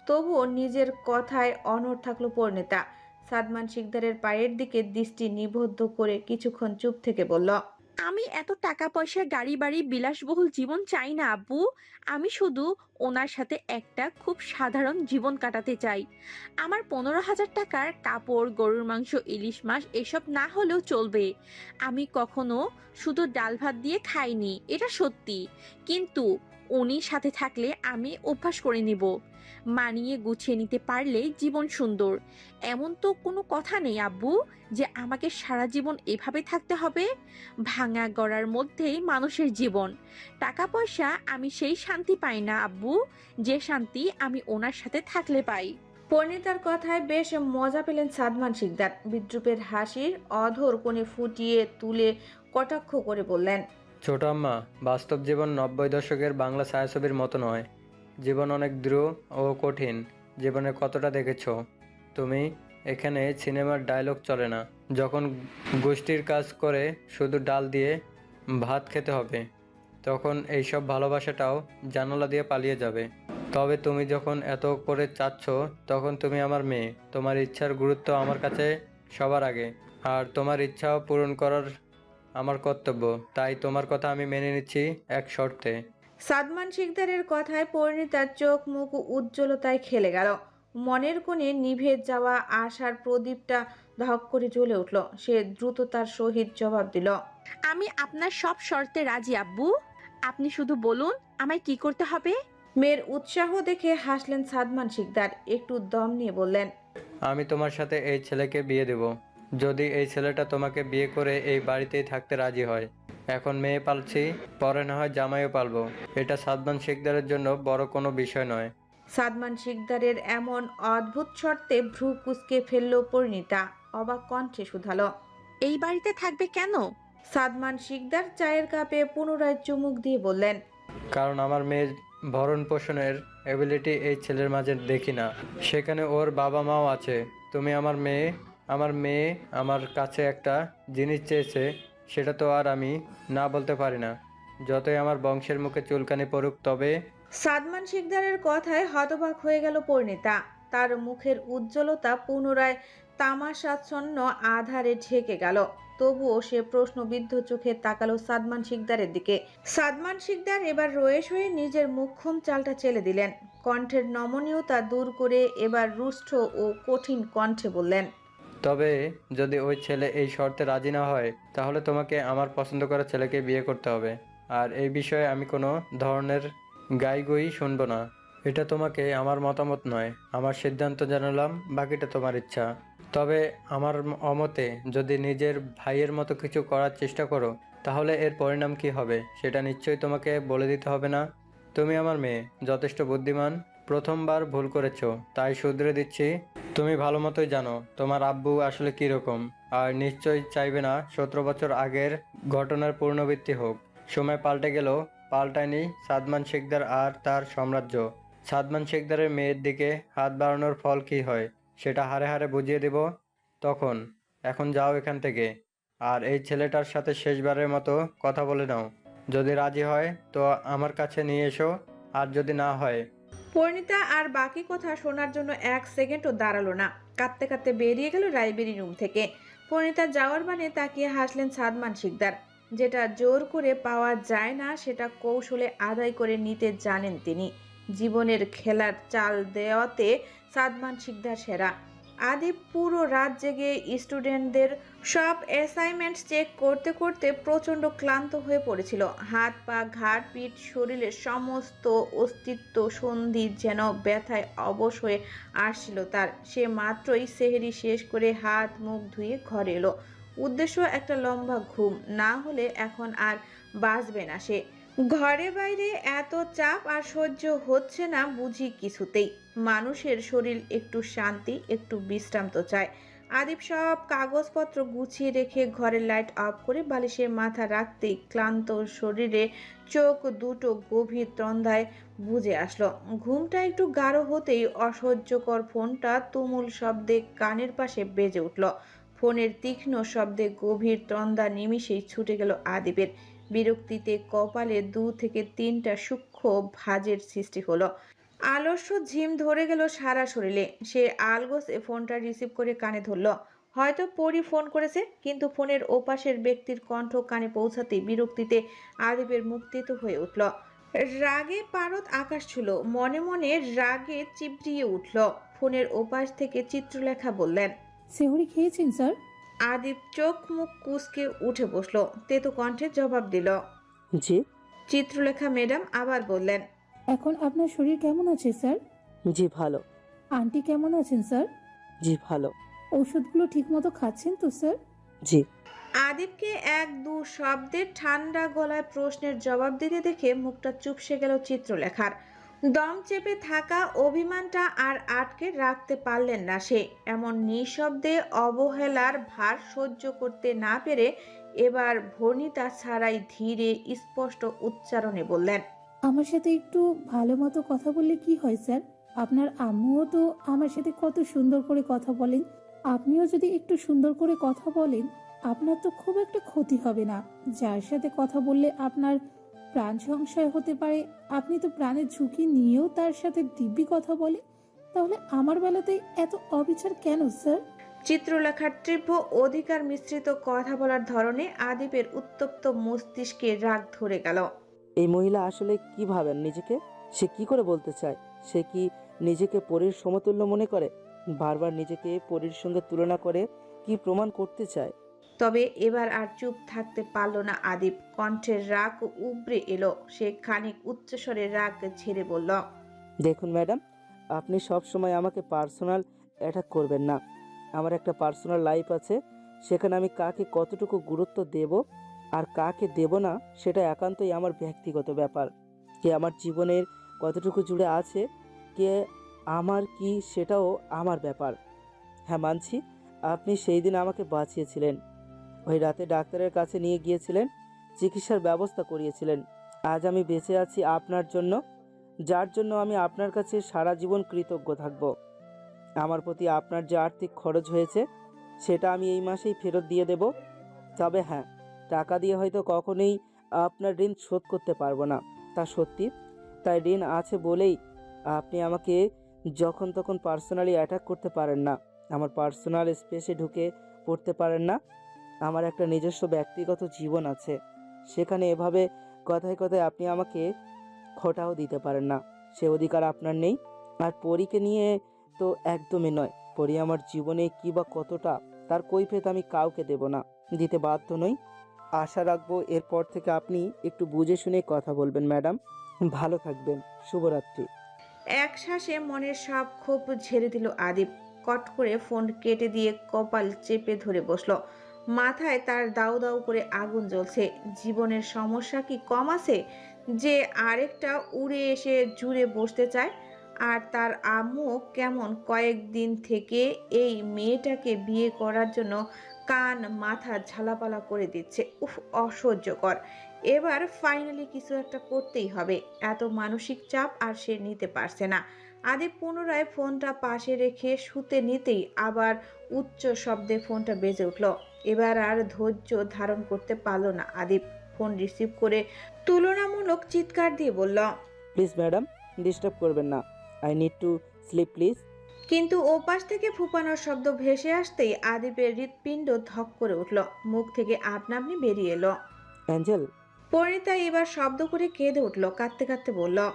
তবুও নিজের কথায় অনড় থাকলো পরিণীতা। সাদমান শিকদারের পায়ের দিকে দৃষ্টি নিবদ্ধ করে কিছুক্ষণ চুপ থেকে বলল, আমি এত টাকা পয়সা, গাড়ি বাড়ি, বিলাসবহুল জীবন চাই না আব্বু। আমি শুধু ওনার সাথে একটা খুব সাধারণ জীবন কাটাতে চাই। আমার 15,000 টাকার কাপড়, গরুর মাংস, ইলিশ মাছ এসব না হলেও চলবে। আমি কখনো শুধু ডাল ভাত দিয়ে খাইনি, এটা সত্যি। কিন্তু উনি সাথে থাকলে আমি অভ্যাস করে নিব। মানিয়ে গুছিয়ে নিতে পারলে জীবন সুন্দর। এমন তো কোনো কথা নেই আব্বু যে আমাকে সারা জীবন এভাবে থাকতে হবে। ভাঙা গড়ার মধ্যেই মানুষের জীবন। টাকা পয়সা আমি সেই শান্তি পাই না আব্বু, যে শান্তি আমি ওনার সাথে থাকলে পাই। পরিণীতার কথায় বেশ মজা পেলেন সাদমান শিকদার। বিদ্রুপের হাসির অধর কোণে ফুটিয়ে তুলে কটাক্ষ করে বললেন, ছোট আম্মা, বাস্তব জীবন 90 দশকের বাংলা ছায়াছবির মতো নয়। জীবন অনেক দৃঢ় ও কঠিন। জীবনে কতটা দেখেছো তুমি? এখানে সিনেমার ডায়লগ চলে না। যখন গোষ্ঠীর কাজ করে শুধু ডাল দিয়ে ভাত খেতে হবে, তখন এইসব ভালোবাসাটাও জানালা দিয়ে পালিয়ে যাবে। তবে তুমি যখন এত করে চাচ্ছ, তখন তুমি আমার মেয়ে। তোমার ইচ্ছার গুরুত্ব আমার কাছে সবার আগে, আর তোমার ইচ্ছাও পূরণ করার আমার কর্তব্য। তাই তোমার কথা আমি মেনে নিচ্ছি এক শর্তে। সাদমান শিকদারের কথায় পরিণীতার চোখ মুখ উজ্জ্বলতায় খেলে গেল। মনের কোণে নিভে যাওয়া আশার প্রদীপটা ধক করে জ্বলে উঠল। সে দ্রুততার সহিত জবাব দিল, আমি আপনার সব শর্তে রাজি আব্বু। আপনি শুধু বলুন আমায় কি করতে হবে। মেয়ের উৎসাহ দেখে হাসলেন সাদমান শিকদার। একটু দম নিয়ে বললেন, আমি তোমার সাথে এই ছেলেকে বিয়ে দেব, যদি এই ছেলেটা তোমাকে বিয়ে করে এই বাড়িতেই থাকতে রাজি হয়। এখন মেয়ে পালছি, পরে না হয় জামাইও পালবো। এটা সাদমান শিকদারের জন্য বড় কোনো বিষয় নয়। সাদমান শিকদারের এমন অদ্ভুত শর্তে ভ্রু কুঁচকে ফেলল পরিণীতা। অবাক কণ্ঠে শুধালো, এই বাড়িতে থাকবে কেন? সাদমান শিকদার চায়ের কাপে পুনরায় চুমুক দিয়ে বললেন, কারণ আমার মেয়ের ভরণ পোষণের এবিলিটি এই ছেলের মাঝে দেখি না। সেখানে ওর বাবা মাও আছে। তুমি আমার মেয়ে আমার কাছে একটা জিনিস চেয়েছে, সেটা তো আর আমি না বলতে পারি না, যতই আমার বংশের মুখে চুলকানি পড়ুক। তবে সাদমান শিকদারের কথায় হতবাক হয়ে গেল পরিণীতা। তার মুখের উজ্জ্বলতা পুনরায় তামাশাচ্ছন্ন আধারে ঢেকে গেল। তবুও সে প্রশ্নবিদ্ধ চোখে তাকালো সাদমান শিকদারের দিকে। সাদমান শিকদার এবার রয়েস হয়ে নিজের মুখ্যম চালটা চেলে দিলেন। কণ্ঠের নমনীয়তা দূর করে এবার রুষ্ট ও কঠিন কণ্ঠে বললেন, তবে যদি ওই ছেলে এই শর্তে রাজি না হয়, তাহলে তোমাকে আমার পছন্দ করা ছেলেকে বিয়ে করতে হবে। আর এই বিষয়ে আমি কোনো ধরনের গাইগুই শুনবো না। এটা তোমাকে আমার মতামত নয়, আমার সিদ্ধান্ত জানালাম, বাকিটা তোমার ইচ্ছা। তবে আমার অমতে যদি নিজের ভাইয়ের মতো কিছু করার চেষ্টা করো, তাহলে এর পরিণাম কি হবে সেটা নিশ্চয়ই তোমাকে বলে দিতে হবে না। তুমি আমার মেয়ে, যথেষ্ট বুদ্ধিমান। প্রথমবার ভুল করেছো, তাই শুধরে দিচ্ছি। তুমি ভালো মতোই জানো তোমার আব্বু আসলে কিরকম, আর নিশ্চয়ই চাইবে না 17 বছর আগের ঘটনার পুনরাবৃত্তি হোক। সময় পাল্টে গেল, পাল্টায়নি সাদমান শিকদার আর তার সাম্রাজ্য। সাদমান শিকদারের মেয়ের দিকে হাত বাড়ানোর ফল কী হয় সেটা হারে হারে বুঝিয়ে দেব তখন। এখন যাও এখান থেকে, আর এই ছেলেটার সাথে শেষবারের মতো কথা বলে নাও। যদি রাজি হয় তো আমার কাছে নিয়ে এসো, আর যদি না হয়। পরিণীতা আর বাকি কথা শোনার জন্য 1 সেকেন্ডও দাঁড়ালো না, কাঁদতে কাঁদতে বেরিয়ে গেল লাইব্রেরি রুম থেকে। পরিণীতা যাওয়ার মানে তাকিয়ে হাসলেন সাদমান শিকদার। যেটা জোর করে পাওয়া যায় না সেটা কৌশলে আদায় করে নিতে জানেন তিনি। জীবনের খেলার চাল দেওয়াতে সাদমান শিকদার সেরা। আদিপ পুরো রাত জেগে স্টুডেন্টদের সব অ্যাসাইনমেন্ট চেক করতে করতে প্রচণ্ড ক্লান্ত হয়ে পড়েছিল। হাত পা ঘাড় পিঠ শরীরের সমস্ত অস্তিত্ব সন্ধি যেন ব্যথায় অবশ হয়ে আসছিল তার। সে মাত্রই সেহরি শেষ করে হাত মুখ ধুয়ে ঘরে এলো। উদ্দেশ্য একটা লম্বা ঘুম, না হলে এখন আর বাঁচবে না সে। ঘরে বাইরে এত চাপ আর সহ্য হচ্ছে না বুঝি কিছুতেই। মানুষের শরীর একটু শান্তি, একটু বিশ্রাম তো চায়। আদিপ সব কাগজপত্র গুছিয়ে রেখে ঘরের লাইট অফ করে বালিশে মাথা রাখতেই ক্লান্ত শরীরে চোখ দুটো গভীর তন্দ্রায় বুজে আসলো। ঘুমটা একটু গাঢ় হতেই অসহ্যকর ফোনটা তুমুল শব্দে কানের পাশে বেজে উঠল। ফোনের তীক্ষ্ণ শব্দে গভীর তন্দ্রা নিমিষেই ছুটে গেল আদিপের। বিরক্তিতে কপালে 2 থেকে 3টা সূক্ষ্ম ভাঁজের সৃষ্টি হলো। আলস্য ঝিম ধরে গেল সারা শরীরে। সে আলগোছে ফোনটা রিসিভ করে কানে ধরল। হয়তো পরি ফোন করেছে, কিন্তু ফোনের ওপাশের ব্যক্তির কণ্ঠ কানে পৌঁছাতেই বিরক্তিতে আদিপের মুখ তেতো হয়ে উঠল। রাগে পারদ আকাশ ছুল, মনে মনে রাগে চিবড়িয়ে উঠল। ফোনের ওপাশ থেকে চিত্রলেখা বললেন, সেহরি খেয়েছেন স্যার? আদিপ চোখ মুখ কুঁচকে উঠে বসলো, তেতো কণ্ঠে জবাব দিল, জি। চিত্রলেখা ম্যাডাম আবার বললেন, এখন আপনার শরীর কেমন আছে স্যার? জি ভালো। আন্টি কেমন আছেন স্যার? জি ভালো। ওষুধগুলো ঠিকমতো খাচ্ছেন তো স্যার? জি। আদিপকে 1-2 শব্দের ঠান্ডা গলায় প্রশ্নের জবাব দিতে দেখে মুখটা চুপসে গেল চিত্রলেখার। দম চেপে থাকা অভিমানটা আর আটকে রাখতে পারলেন না সে। এমন নিঃশব্দে অবহেলার ভার সহ্য করতে না পেরে এবার ভর্ণিতা ছাড়াই ধীরে স্পষ্ট উচ্চারণে বললেন, আমার সাথে একটু ভালো মতো কথা বললে কি হয় স্যার? আপনার আম্মুও তো আমার সাথে কত সুন্দর করে কথা বলেন। আপনিও যদি একটু সুন্দর করে কথা বলেন, আপনার তো খুব একটা ক্ষতি হবে না। যার সাথে কথা বললে আপনার প্রাণ সংশয় হতে পারে, আপনি তো প্রাণের ঝুঁকি নিয়েও তার সাথে দিব্যি কথা বলেন। তাহলে আমার বেলাতেই এত অবিচার কেন স্যার? চিত্রলেখার তীব্র অধিকার মিশ্রিত কথা বলার ধরনে আদিপের উত্তপ্ত মস্তিষ্কে রাগ ধরে গেল। এই মহিলা আসলে কি ভাবেন নিজেকে? সে কি করে বলতে চায়? সে কি নিজেকে পরীর সমতুল্য মনে করে? বারবার নিজেকে পরীর সঙ্গে তুলনা করে কি প্রমাণ করতে চায়? তবে এবার আর চুপ থাকতে পারল না আদিপ। কণ্ঠের রাগ উবড়ে এলো। সে খানিক উচ্চস্বরে রাগ ছেড়ে বলল, দেখুন ম্যাডাম, আপনি সব সময় আমাকে পার্সোনাল অ্যাটাক করবেন না। আমার একটা পার্সোনাল লাইফ আছে, সেখানে আমি কাকে কতটুকু গুরুত্ব দেব আর কাকে দেব না সেটা একান্তই আমার ব্যক্তিগত ব্যাপার। কে আমার জীবনের কতটুকু জুড়ে আছে, কে আমার কি, সেটাও আমার ব্যাপার। হ্যাঁ মানছি, আপনি সেই দিন আমাকে বাঁচিয়েছিলেন। ওই রাতে ডাক্তারের কাছে নিয়ে গিয়েছিলেন, চিকিৎসার ব্যবস্থা করিয়েছিলেন। আজ আমি বেঁচে আছি আপনার জন্য, যার জন্য আমি আপনার কাছে সারা জীবন কৃতজ্ঞ থাকব। আমার প্রতি আপনার যে আর্থিক খরচ হয়েছে সেটা আমি এই মাসেই ফেরত দিয়ে দেব। তবে হ্যাঁ, টাকা দিয়ে হয়তো কখনোই আপনার ঋণ শোধ করতে পারবো না, তা সত্যি। তাই ঋণ আছে বলেই আপনি আমাকে যখন তখন পার্সোনালি অ্যাটাক করতে পারেন না, আমার পার্সোনাল স্পেসে ঢুকে পড়তে পারেন না। আমার একটা নিজস্ব ব্যক্তিগত জীবন আছে, সেখানে এভাবে কথায় কথায় আপনি আমাকে খোঁটাও দিতে পারেন না, সে অধিকার আপনার নেই। আর পরীকে নিয়ে তো একদমই নয়। পরী আমার জীবনে কী বা কতটা, তার কৈফিয়ত আমি কাউকে দেব না, দিতে বাধ্য নই। আশা রাখবো এরপর থেকে আপনি একটু বুঝে শুনে কথা বলবেন ম্যাডাম। ভালো থাকবেন, শুভরাত্রি। এক শ্বাসে মনের সব ক্ষোভ ঝেড়ে দিল আদিপ। কট করে ফোন কেটে দিয়ে কপাল চেপে ধরে বসলো। মাথায় তার দাউ দাউ করে আগুন জ্বলছে। জীবনের সমস্যা কি কম আছে? যে আরেকটা উড়ে এসে জুড়ে বসতে চায়। আর তার আম্মু কেমন কয়েকদিন থেকে এই মেয়েটাকে বিয়ে করার জন্য কান মাথা ঝালাপালা করে দিচ্ছে। উফ, অসহ্যকর। এবার ফাইনালি কিছু একটা করতেই হবে। এত মানসিক চাপ আর সে নিতে পারছে না। আদিব পুনরায় ফোনটা পাশে রেখে শুতে নিতেই আবার উচ্চ শব্দে ফোনটা বেজে উঠল। এবার আর ধৈর্য ধারণ করতে পারল না আদিব। ফোন রিসিভ করে তুলনামূলক চিৎকার দিয়ে বলল, প্লিজ ম্যাডাম, ডিস্টার্ব করবেন না। I need to sleep please. কিন্তু ওপাশ থেকে ফুপানোর শব্দ ভেসে আসতেই আদিবের হৃৎপিণ্ড ধক করে উঠল। মুখ থেকে আপনা আপনি বেরিয়ে এলো। অ্যাঞ্জেল। পরিণীতা এবার শব্দ করে কেঁদে উঠল, কাঁদতে কাঁদতে বলল,